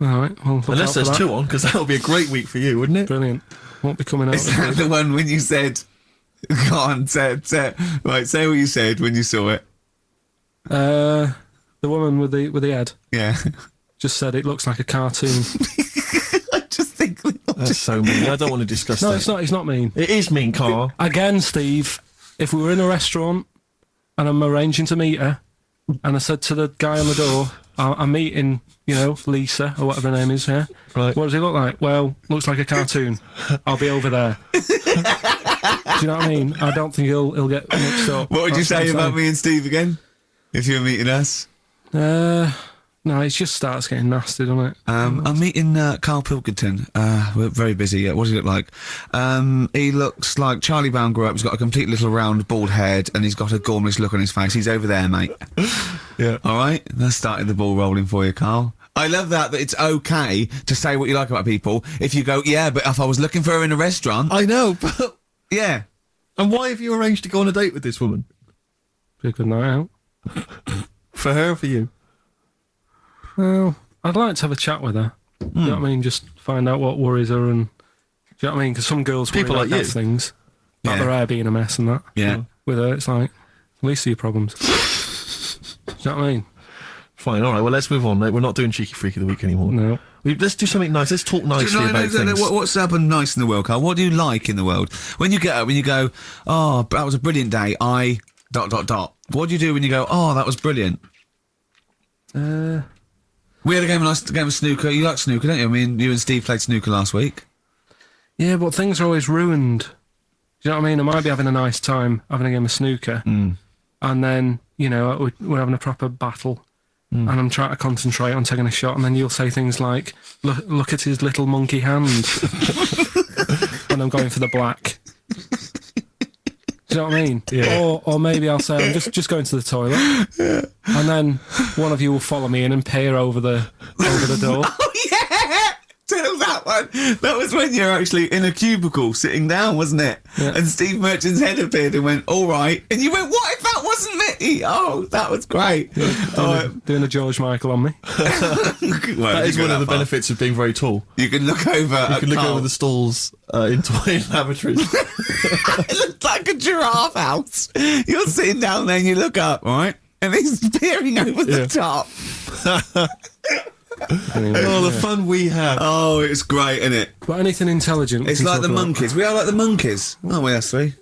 All right. Well, look Unless out for there's that. two on, because that would be a great week for you, wouldn't it? Brilliant. Won't be coming out. Is this that week. the one when you said... Go on, say what you said when you saw it. The woman with the head Yeah. just said it looks like a cartoon. I just think... That's so mean. I don't want to discuss No, that. it's not. It's not mean. It is mean, Carl. Again, Steve, if we were in a restaurant and I'm arranging to meet her, and I said to the guy on the door, I'm meeting, Lisa, or whatever her name is, yeah? Right. What does he look like? Well, looks like a cartoon. I'll be over there. Do you know what I mean? I don't think he'll get mixed up. What would you That's say I'm about saying. me and Steve again? If you were meeting us? No, it just starts getting nasty, doesn't it? I'm meeting Karl Pilkington. We're very busy. What does he look like? He looks like Charlie Brown grew up. He's got a complete little round bald head and he's got a gormless look on his face. He's over there, mate. Yeah. All right? That started the ball rolling for you, Carl. I love that it's okay to say what you like about people. If you go, yeah, but if I was looking for her in a restaurant... I know, but... Yeah. And why have you arranged to go on a date with this woman? Be a good night out. For her or for you? Well, I'd like to have a chat with her. Do you know what I mean? Just find out what worries her and... Do you know what I mean? Because some girls People worry like you. about things. About Yeah. their hair being a mess and that. Yeah. With her, it's like, least of your problems. Do you know what I mean? Fine, all right, well, let's move on. We're not doing Cheeky Freak of the Week anymore. No. Let's do something nice. Let's talk nicely about things. What's happened nice in the world, Carl? What do you like in the world? When you get up and you go, oh, that was a brilliant day, What do you do when you go, oh, that was brilliant? We had a nice game of snooker. You like snooker, don't you? I mean, you and Steve played snooker last week. Yeah, but things are always ruined. Do you know what I mean? I might be having a nice time having a game of snooker, and then, we're having a proper battle, and I'm trying to concentrate on taking a shot, and then you'll say things like, look at his little monkey hand, when I'm going for the black. Do you know what I mean? Yeah. Or maybe I'll say, I'm just going to the toilet, and then one of you will follow me in and peer over the door. Oh, yeah! Tell that one. That was when you were actually in a cubicle sitting down, wasn't it? Yeah. And Steve Merchant's head appeared and went, all right. And you went, what if that wasn't me? Oh, that was great. Doing a George Michael on me. That is one of the benefits of being very tall. You can look over. You can look over the stalls in toy lavatories. It looked like a giraffe house. You're sitting down there and you look up, all right? And he's peering over the top. Anyway, Oh, the fun we have. Oh, it's great, isn't it? But anything intelligent. we It's can like talk the about. monkeys. We are like the monkeys, aren't we, us three?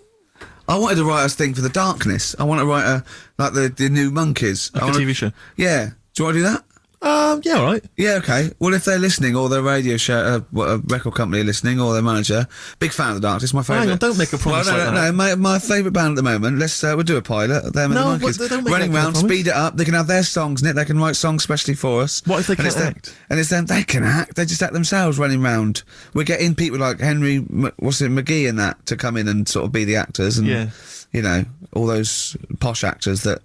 I wanted to write a thing for the darkness. I want to write like the new monkeys. Like a TV show. Yeah. Do you want to do that? Yeah, all right. Yeah, okay. Well, if they're listening, or their radio show, a record company are listening, or their manager, big fan of the Darkness, my favourite. Hang on, don't make a promise no, like no, my favourite band at the moment. Let's we'll do a pilot of them and the No, Monkeys. but don't make running that kind round, of promise. speed it up. They can have their songs in it. They can write songs specially for us. What if they And it's can't them- act? And it's them. They can act. They just act themselves running round. We're getting people like Henry, McGee and that to come in and sort of be the actors, and Yeah. all those posh actors that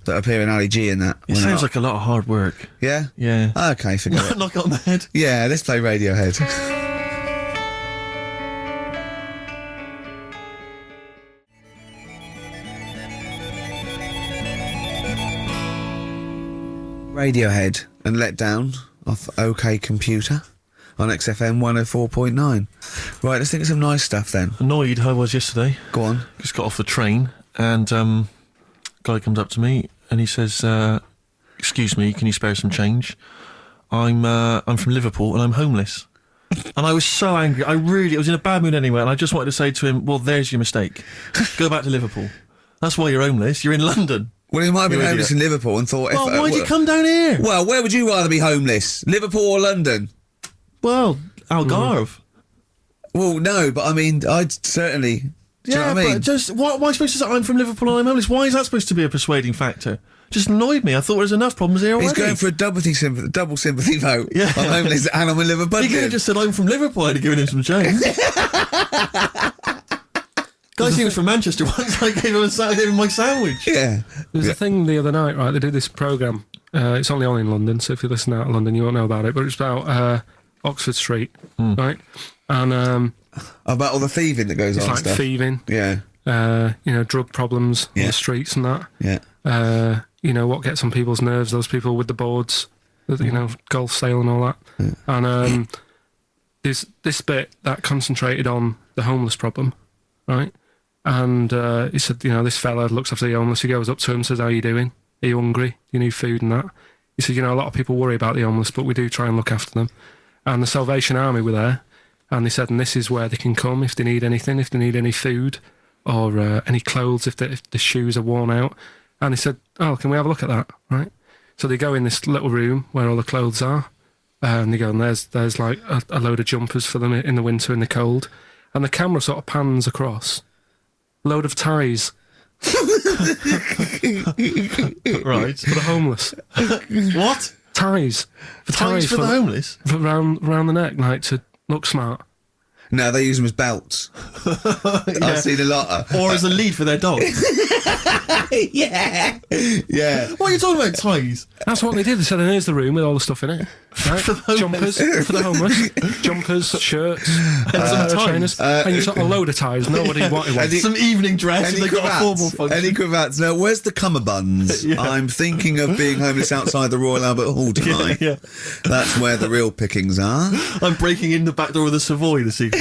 appear in Ali G and that. It sounds like a lot of hard work. Yeah. Yeah. Okay, forget it. Knock it on the head. Yeah, let's play Radiohead. Radiohead and Let Down off OK Computer on XFM 104.9. Right, let's think of some nice stuff then. Annoyed I was yesterday. Go on. Just got off the train and guy comes up to me and he says, excuse me, can you spare some change? I'm from Liverpool and I'm homeless. And I was so angry. I was in a bad mood anyway, and I just wanted to say to him, well, there's your mistake. Go back to Liverpool. That's why you're homeless. You're in London. Well, he might have been You homeless idiot. in Liverpool and thought... Well, why'd you come down here? Well, where would you rather be homeless? Liverpool or London? Well, Algarve. Well, no, but I mean, I'd certainly... Do you know what I mean? But just why am I supposed to say I'm from Liverpool and I'm homeless? Why is that supposed to be a persuading factor? Just annoyed me. I thought there was enough problems here already. He's going for a double sympathy vote. Yeah. I'm homeless and I'm a Liverpool. He could have just said I'm from Liverpool. I'd have given him some change. Guy seems from Manchester once. I gave him my sandwich. Yeah. There was a thing the other night, right? They did this programme. It's only on in London, so if you listen out of London, you won't know about it. But it's about Oxford Street, right? And about all the thieving that goes it's on. like Stuff. thieving. Yeah. Drug problems on the streets and that. Yeah. What gets on people's nerves? Those people with the boards, golf sale and all that. Yeah. And there's this bit that concentrated on the homeless problem, right? And he said, this fella looks after the homeless. He goes up to him and says, "How are you doing? Are you hungry? Do you need food and that?" He said, "A lot of people worry about the homeless, but we do try and look after them." And the Salvation Army were there, and they said, and this is where they can come if they need anything, if they need any food or any clothes, if the shoes are worn out. And they said, "Oh, can we have a look at that?" Right? So they go in this little room where all the clothes are, and they go, and there's like a load of jumpers for them in the winter in the cold, and the camera sort of pans across, load of ties. Right. For the homeless. What? Ties. Ties for the homeless? Around the neck, like to look smart. No, they use them as belts. I've seen a lot of... Or as a lead for their dog. Yeah. What are you talking about, ties? That's what they did. They said, and here's the room with all the stuff in it. Right? Jumpers for the homeless. Jumpers, shirts, trainers. And you got a load of ties. Nobody wanted one. Some evening dress if they got a formal function. Any cravats? No, where's the cummerbunds? Yeah. I'm thinking of being homeless outside the Royal Albert Hall tonight. Yeah. That's where the real pickings are. I'm breaking in the back door of the Savoy this evening.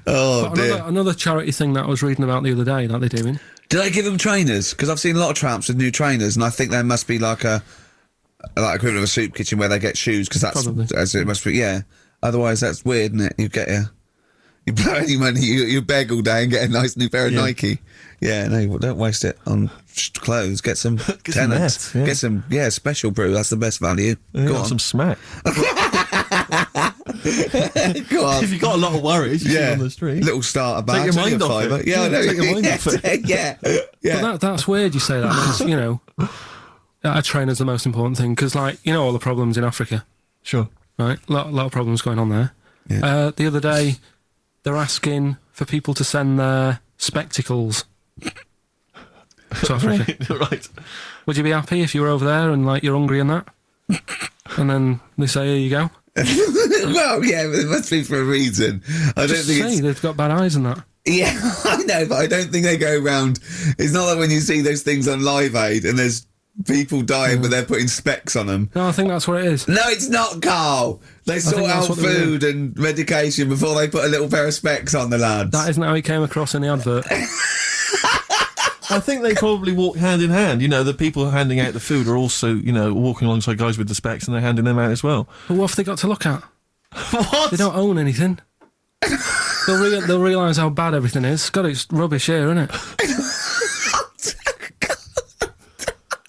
Oh, dear. Another charity thing that I was reading about the other day that they're doing. Did I give them trainers? Because I've seen a lot of tramps with new trainers, and I think there must be like equivalent of a soup kitchen where they get shoes, because that's Probably. as it must be. Yeah. Otherwise, that's weird, isn't it? You blow any money, you beg all day and get a nice new pair of Nike. Yeah, no, don't waste it on clothes. Get some tenants. nets, Get some special brew. That's the best value. Go on. Some smack. Go on. If you've got a lot of worries, you see on the street. Little starter bag. Take your mind off fiver. it. Yeah, I know. Take your mind off it. Yeah. But that's weird you say that, because, a trainer's the most important thing, because, all the problems in Africa, Sure. right? A lot of problems going on there. Yeah. The other day, they're asking for people to send their spectacles to Africa. Right. Would you be happy if you were over there and, you're hungry and that? And then they say, "Here you go." Well, yeah, but it must be for a reason. I don't Just think say it's... they've got bad eyes and that. Yeah, I know, but I don't think they go around... It's not like when you see those things on Live Aid and there's people dying but they're putting specs on them. No, I think that's what it is. No, it's not, Carl. They sort think that's out what they do. food and medication before they put a little pair of specs on the lads. That isn't how he came across in the advert. I think they probably walk hand in hand. The people handing out the food are also, walking alongside guys with the specs, and they're handing them out as well. But what have they got to look at? What? They don't own anything. They'll realise how bad everything is. God, it's rubbish here, isn't it?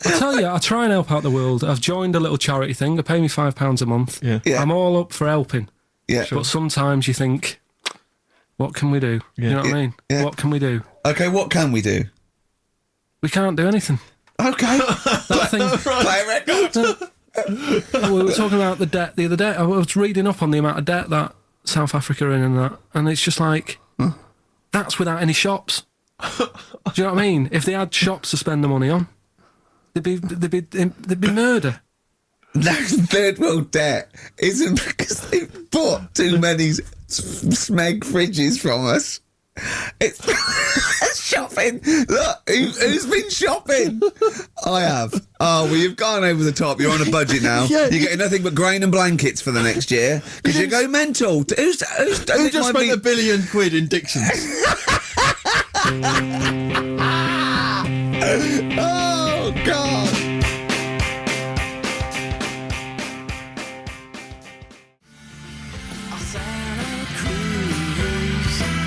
I tell you, I try and help out the world. I've joined a little charity thing. They pay me £5 a month. Yeah. Yeah. I'm all up for helping. Yeah. But sometimes you think, what can we do? Yeah. You know what I mean? Yeah. What can we do? Okay, what can we do? We can't do anything. Okay. That thing. Play a record. We were talking about the debt the other day. I was reading up on the amount of debt that South Africa are in and that, and it's just that's without any shops. Do you know what I mean? If they had shops to spend the money on, there'd be murder. That third world debt isn't because they bought too many smeg fridges from us. It's shopping. Look, who's been shopping? I have. Oh, well, you've gone over the top. You're on a budget now. Yeah. You're getting nothing but grain and blankets for the next year because you go mental. Who Who just spent £1 billion in Dixon's? Oh, God.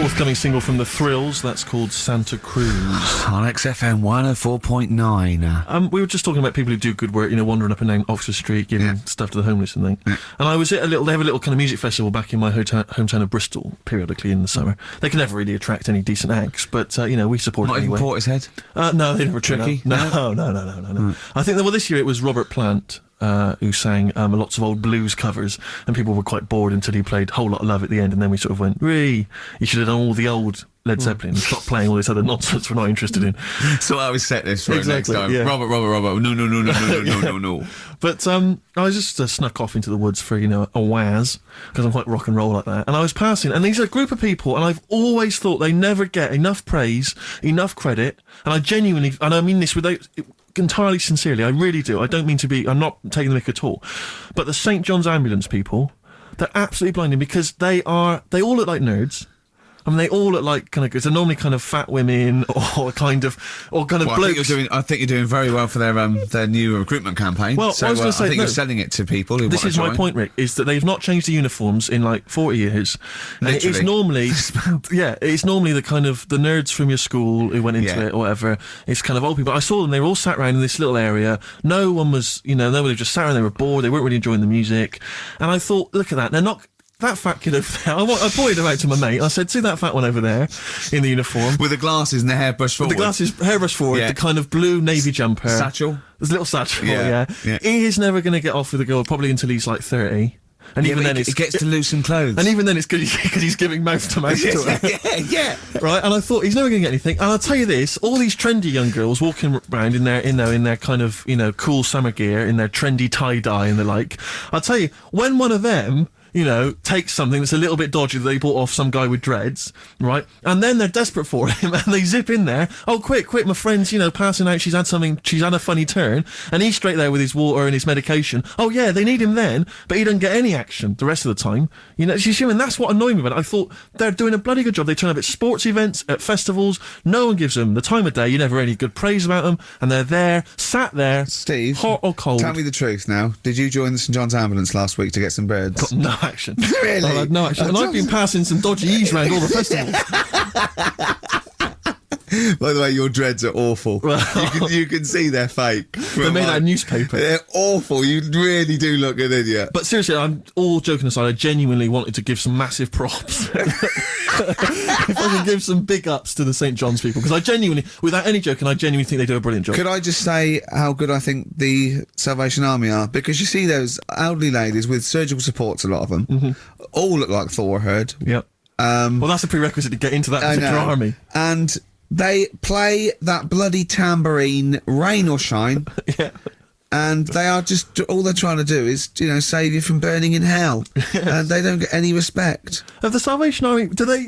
forthcoming single from The Thrills. That's called Santa Cruz. On XFM 104.9. We were just talking about people who do good work, wandering up and down Oxford Street, giving stuff to the homeless and things. Yeah. And I was at they have a little kind of music festival back in my hometown of Bristol, periodically in the summer. They can never really attract any decent acts, but, we support Not it anyway. even Portishead? No, they never turn up. Tricky? No. I think this year it was Robert Plant who sang lots of old blues covers, and people were quite bored until he played Whole Lot of Love at the end, and then we sort of went, "Ree, you should have done all the old Led Zeppelin and stop playing all this other nonsense we're not interested in." So I was set this for Exactly, next time. yeah. Robert. No. But I was just snuck off into the woods for, a waz, because I'm quite rock and roll like that. And I was passing, and these are a group of people, and I've always thought they never get enough praise, enough credit, and I genuinely, and I mean this entirely sincerely, I really do. I don't mean to be, I'm not taking the mick at all. But the St. John's Ambulance people, they're absolutely blinding because they all look like nerds. I mean, they all look like they're normally kind of fat women or kind of blokes. I think you're doing very well for their new recruitment campaign. Well, so I was going to say, I think you're selling it to people who this want is to my join. point, Rick, is that they've not changed the uniforms in 40 years. And it's Literally. normally, it's normally the kind of the nerds from your school who went into it or whatever. It's kind of old people. I saw them, they were all sat around in this little area. No one was, nobody just sat around, they were bored, they weren't really enjoying the music. And I thought, look at that, they're not... That fat kid over there, I pointed him out to my mate. I said, see that fat one over there in the uniform? With the glasses and the hairbrush forward. With the glasses, hairbrush forward, the kind of blue navy jumper. Satchel. There's a little satchel, Yeah. He is never going to get off with a girl, probably until he's 30. And even then he gets to lose some clothes. And even then it's good because he's giving mouth to mouth to her. yeah. Right, and I thought, he's never going to get anything. And I'll tell you this, all these trendy young girls walking around in their kind of, cool summer gear, in their trendy tie-dye and the like, I'll tell you, when one of them... takes something that's a little bit dodgy that they bought off some guy with dreads, right? And then they're desperate for him and they zip in there. Oh, quick, my friend's, passing out. She's had a funny turn. And he's straight there with his water and his medication. Oh, yeah, they need him then, but he doesn't get any action the rest of the time. And that's what annoyed me about it. I thought they're doing a bloody good job. They turn up at sports events, at festivals. No one gives them the time of day. You never hear any good praise about them. And they're there, sat there, Steve, hot or cold. Tell me the truth now. Did you join the St. John's Ambulance last week to get some birds? Got no action. Really? I had no action. And I've been passing some dodgy E's around all the festivals. By the way, your dreads are awful. You can see they're fake. They're made out of newspaper. They're awful. You really do look an idiot. But seriously, I'm all joking aside, I genuinely wanted to give some massive props. If I can give some big ups to the St. John's people, because I genuinely, without any joking, I genuinely think they do a brilliant job. Could I just say how good I think the Salvation Army are? Because you see those elderly ladies with surgical supports, a lot of them, all look like Thor herd. Yep. Well, that's a prerequisite to get into that particular army. And they play that bloody tambourine, rain or shine. Yeah. And they are just, all they're trying to do is, save you from burning in hell. Yes. And they don't get any respect. Of the Salvation Army, do they,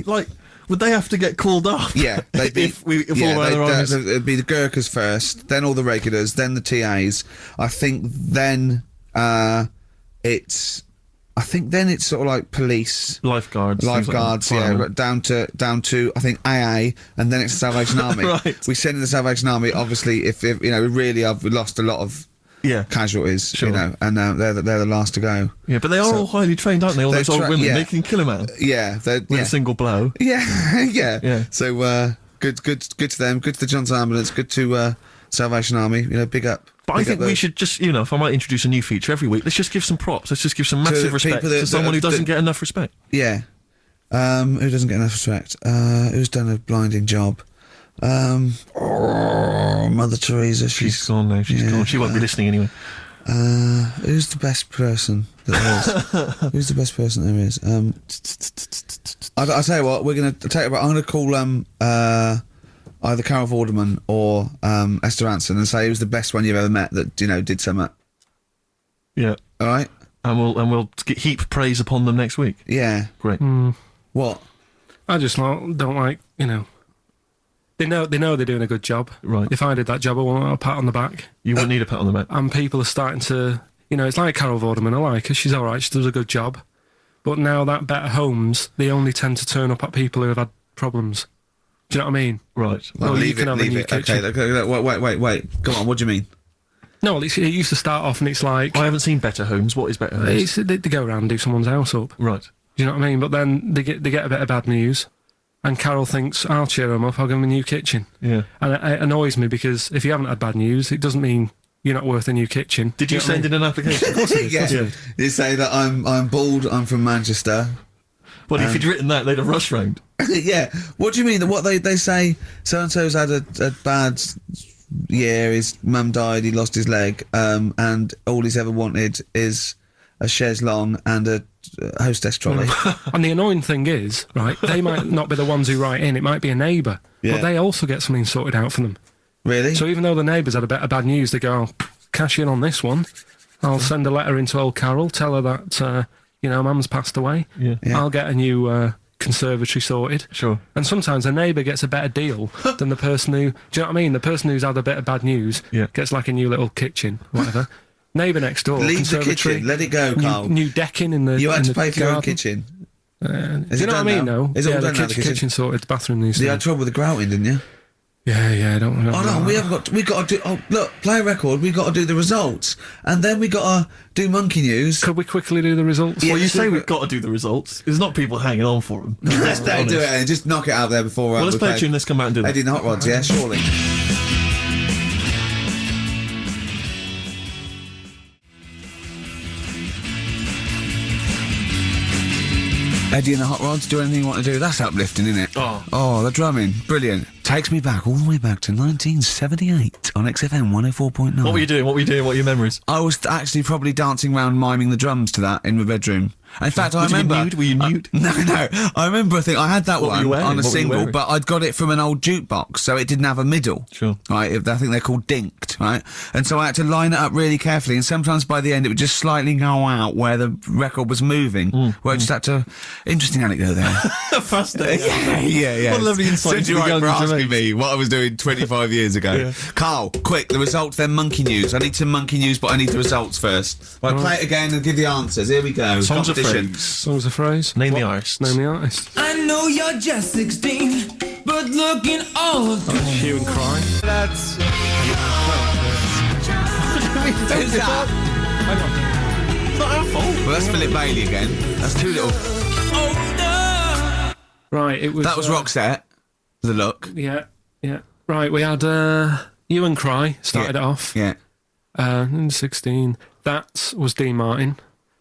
would they have to get called up? Yeah. They'd be, it'd be the Gurkhas first, then all the regulars, then the TAs. I think then it's sort of like police, lifeguards, yeah, down to I think AA, and then it's the Salvation Army. Right. We send in the Salvation Army. Obviously, if we really have lost a lot of casualties, sure. and they're the last to go. Yeah, but they are all highly trained, aren't they? All those old women, they can kill a man. Yeah, with a single blow. Yeah, yeah. So good to them. Good to the John's Ambulance. Good to Salvation Army. Big up. But I think we should just, if I might introduce a new feature every week, let's just give some props. Let's just give some massive respect to someone who doesn't get enough respect. Yeah. Who doesn't get enough respect? Who's done a blinding job? Mother Teresa. She's gone now. She's gone. She won't be listening anyway. Who's the best person that is? Who's the best person there is? I'll tell you what. I'm going to call either Carol Vorderman or Esther Anson and say who's the best one you've ever met that did something. Yeah. All right. And we'll heap praise upon them next week. Yeah. Great. What? I just don't like, They know they're doing a good job. Right. If I did that job, I want a pat on the back. You wouldn't need a pat on the back. And people are starting to, it's like Carol Vorderman. I like her. She's all right. She does a good job. But now that Better Homes, they only tend to turn up at people who have had problems. Do you know what I mean? Right. Well, leave it. Kitchen. Okay, wait. Go on, what do you mean? No, it used to start off and it's like... I haven't seen Better Homes. What is Better Homes? They go around and do someone's house up. Right. Do you know what I mean? But then they get a bit of bad news and Carol thinks, I'll cheer him up, I'll give him a new kitchen. Yeah. And it annoys me because if you haven't had bad news, it doesn't mean you're not worth a new kitchen. Did you send in an application? Yeah. You say that I'm bald, I'm from Manchester. Well, if you'd written that, they'd have rushed round. Yeah. What do you mean? What they say, so-and-so's had a bad year, his mum died, he lost his leg, and all he's ever wanted is a chaise longue and a hostess trolley. And the annoying thing is, right, they might not be the ones who write in, it might be a neighbour, but they also get something sorted out for them. Really? So even though the neighbours had a bit of bad news, they go, cash in on this one. I'll send a letter into old Carol, tell her that, Mum's passed away. Yeah. I'll get a new conservatory sorted. Sure. And sometimes a neighbour gets a better deal than the person who... Do you know what I mean? The person who's had a bit of bad news gets like a new little kitchen, whatever. Neighbour next door, Leave the conservatory, kitchen, let it go, Carl. New decking in the You had in to the pay for your own garden. kitchen. Do you it know what I done mean, now? though? It's all the done now, the kitchen sorted, the bathroom needs You had to... trouble with the grouting, didn't you? Yeah, I don't know. Oh no, we got to do. Oh look, play a record. We got to do the results, and then we got to do monkey news. Could we quickly do the results? Yeah, Well, you so- say we've got to do the results. There's not people hanging on for them. Let's do it and just knock it out there before. Well, let's we play a tune. Let's come out and do that. Eddie and the Hot Rods, yeah, surely. Eddie and the Hot Rods, do anything you want to do? That's uplifting, isn't it? Oh. The drumming, brilliant. Takes me back, all the way back to 1978 on XFM 104.9. What were you doing? What are your memories? I was actually probably dancing around miming the drums to that in my bedroom. In fact, I Would you be remember... nude? Were you nude? No. I remember, I had that What were one you wearing? on a What were you single, wearing? but I'd got it from an old jukebox, so it didn't have a middle. Sure. Right, I think they're called dinked, right? And so I had to line it up really carefully, and sometimes by the end it would just slightly go out where the record was moving, where I just had to... Interesting anecdote there. Fascinating. Yeah. What a lovely insight Since into you're the right for young asking Gervais. me what I was doing 25 years ago. Yeah. Carl, quick, the results, then monkey news. I need some monkey news, but I need the results first. Right, play it again and give the answers. Here we go. Songs of Competition. phrase. Songs of phrase. Name the artist. Name the artist. I know you're just 16, but looking all of Hue and Cry. that's Who's that? It's not our fault. Well, that's Philip Bailey again. That's too little. Right, it was... That was Roxette. The look. Yeah. Right, we had Hue and Cry, started it off. Yeah. In 16. That was Dean Martin.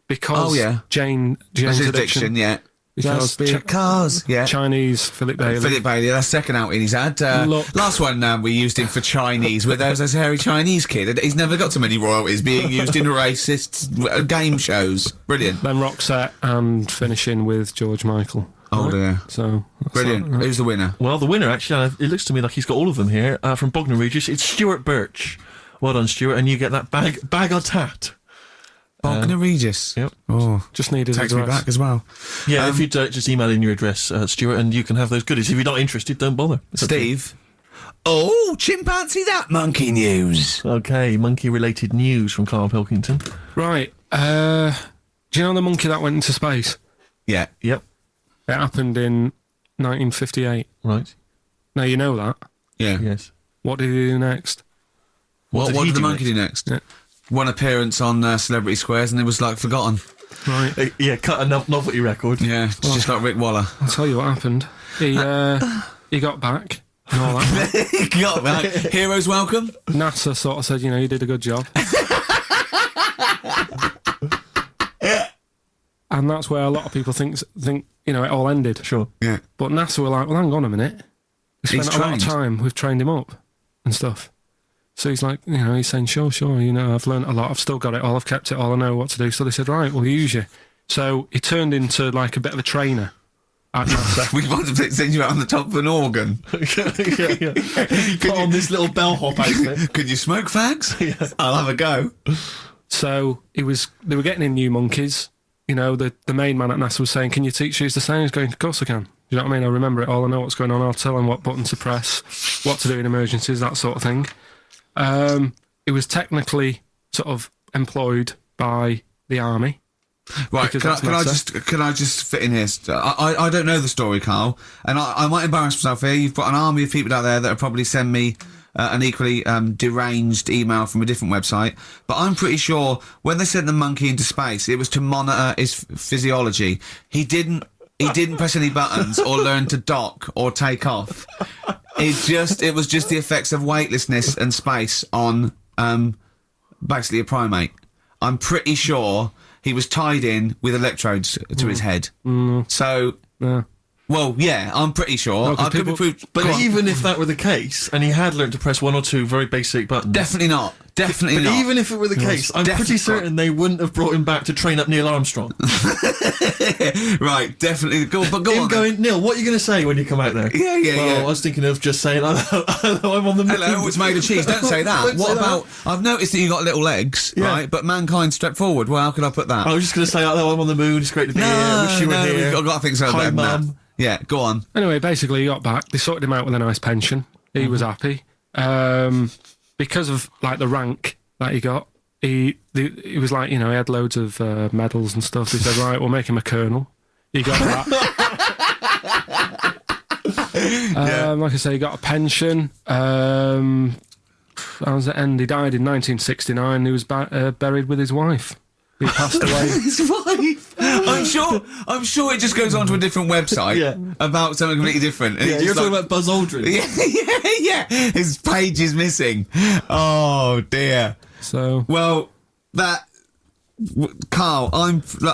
Because Oh, yeah. Jane's That's his Addiction. diction, yeah. Because Just because. Yeah. Chinese Philip Bailey. Philip Bailey, that's second outing he's had. Look. Last one we used him for Chinese, where there was a hairy Chinese kid. He's never got so many royalties being used in racist game shows. Brilliant. Then Roxette and finishing with George Michael. Oh dear. So that's Brilliant. that, right? Who's the winner? Well, the winner, actually, it looks to me like he's got all of them here, from Bognor Regis. It's Stuart Birch. Well done, Stuart, and you get that bag of tat. Bognor Regis. Yep. Oh, Just needed takes me address. back as well. Yeah, if you just email in your address, Stuart, and you can have those goodies. If you're not interested, don't bother. It's up to you. Steve. Oh, chimpanzee that monkey news. Okay, monkey-related news from Karl Pilkington. Right. Do you know the monkey that went into space? Yeah. Yep. It happened in 1958. Right. Now you know that. Yeah. Yes. What did he do next? What he did the do monkey do next? Yeah. One appearance on Celebrity Squares and it was like forgotten. Right. Yeah, cut a novelty record. Yeah, it's just like Rick Waller. I'll tell you what happened. He got back and all that. Got that. Heroes welcome. NASA sort of said, you did a good job. And that's where a lot of people think it all ended. Sure. Yeah. But NASA were like, well, hang on a minute. We spent He's a lot of trained. time. We've trained him up and stuff. So he's like, he's saying, sure, I've learned a lot. I've still got it all. I've kept it all. I know what to do. So they said, right, we'll use you. So he turned into like a bit of a trainer at NASA. We want to send you out on the top of an organ. yeah. Put on this little bellhop outfit. Can you smoke fags? Yeah. I'll have a go. So they were getting in new monkeys. The main man at NASA was saying, can you teach these the same? He's going, of course I can. Do you know what I mean? I remember it all. I know what's going on. I'll tell them what button to press, what to do in emergencies, that sort of thing. It was technically sort of employed by the army. Right, Because can I just fit in here? I don't know the story, Carl, and I might embarrass myself here. You've got an army of people out there that will probably send me an equally deranged email from a different website, but I'm pretty sure when they sent the monkey into space, it was to monitor his physiology. He didn't He didn't press any buttons or learn to dock or take off. It was just the effects of weightlessness and space on basically a primate. I'm pretty sure he was tied in with electrodes to his head. So, well, yeah, I'm pretty sure. No, 'cause I could be people- proved. But Go on. even if that were the case, and he had learnt to press one or two very basic buttons, Definitely not. Definitely but not. even if it were the case, I'm Definitely pretty certain they wouldn't have brought him back to train up Neil Armstrong. Right, definitely. Go on. Him going, Neil, what are you going to say when you come out there? Yeah. Well, I was thinking of just saying, hello, I'm on the moon. Hello, it's made of cheese. Don't say that. Don't What say that. about? I've noticed that you got little legs, Yeah. right? But mankind stepped forward. Well, how could I put that? I was just going to say, hello, I'm on the moon. It's great to be here. Wish you were here. I've got to think so. Hi, better than that. Mum. Yeah, go on. Anyway, basically, he got back. They sorted him out with a nice pension. He was happy. Because of, like, the rank that he got, he was like, you know, he had loads of medals and stuff. He said, right, we'll make him a colonel. He got that. Like I say, he got a pension. How does it end? He died in 1969. He was buried with his wife. He passed away. His wife. I'm sure it just goes on to a different website about something completely different. And Yeah, it's you're just talking about Buzz Aldrin. Yeah. His page is missing. Oh dear. So, Well, Carl,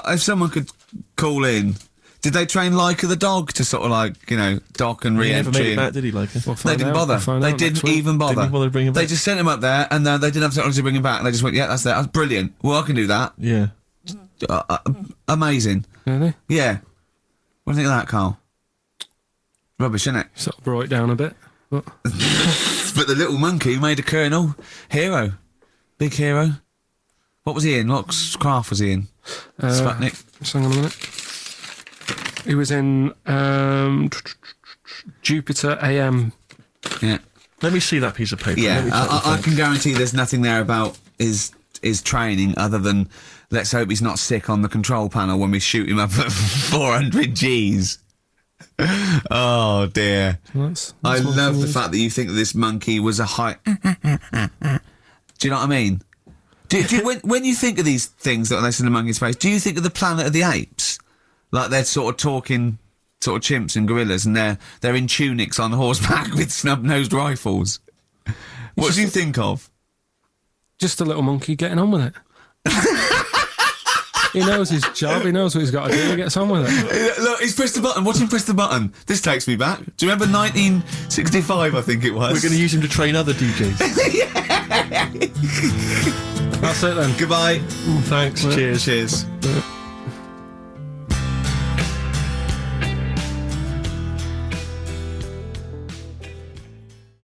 if someone could call in, did they train Leica the dog to sort of like, you know, dock and He never re-entry? made it back, did he, like it? we'll They find didn't out. bother. We'll find They out next didn't week. even bother. Didn't bother to bring him They back. just sent him up there, and they didn't have technology to bring him back. And they just went, yeah, that's there. That's brilliant. Well, I can do that. Yeah. Amazing. Really? Yeah. What do you think of that, Carl? Rubbish, isn't it? Sort of brought it down a bit. But But the little monkey made a colonel. Hero. Big hero. What was he in? What craft was he in? Sputnik. just hang on a minute. He was in Jupiter AM. Yeah. Let me see that piece of paper. Let Yeah. me check the I thing. can guarantee there's nothing there about his training other than let's hope he's not sick on the control panel when we shoot him up at 400 Gs. Oh dear. That's I one love thing the is- fact that you think that this monkey was a high. Do you know what I mean? Do you, when you think of these things that are in the monkey's face, do you think of the Planet of the Apes? Like they're sort of talking, sort of chimps and gorillas, and they're in tunics on horseback with snub-nosed rifles. What do you think of? Just a little monkey getting on with it. He knows his job. He knows what he's got to do. He gets on with it. Look, he's pressed the button. Watch him press the button. This takes me back. Do you remember 1965, I think it was? We're going to use him to train other DJs. That's it then. Goodbye. Thanks. Cheers. Cheers.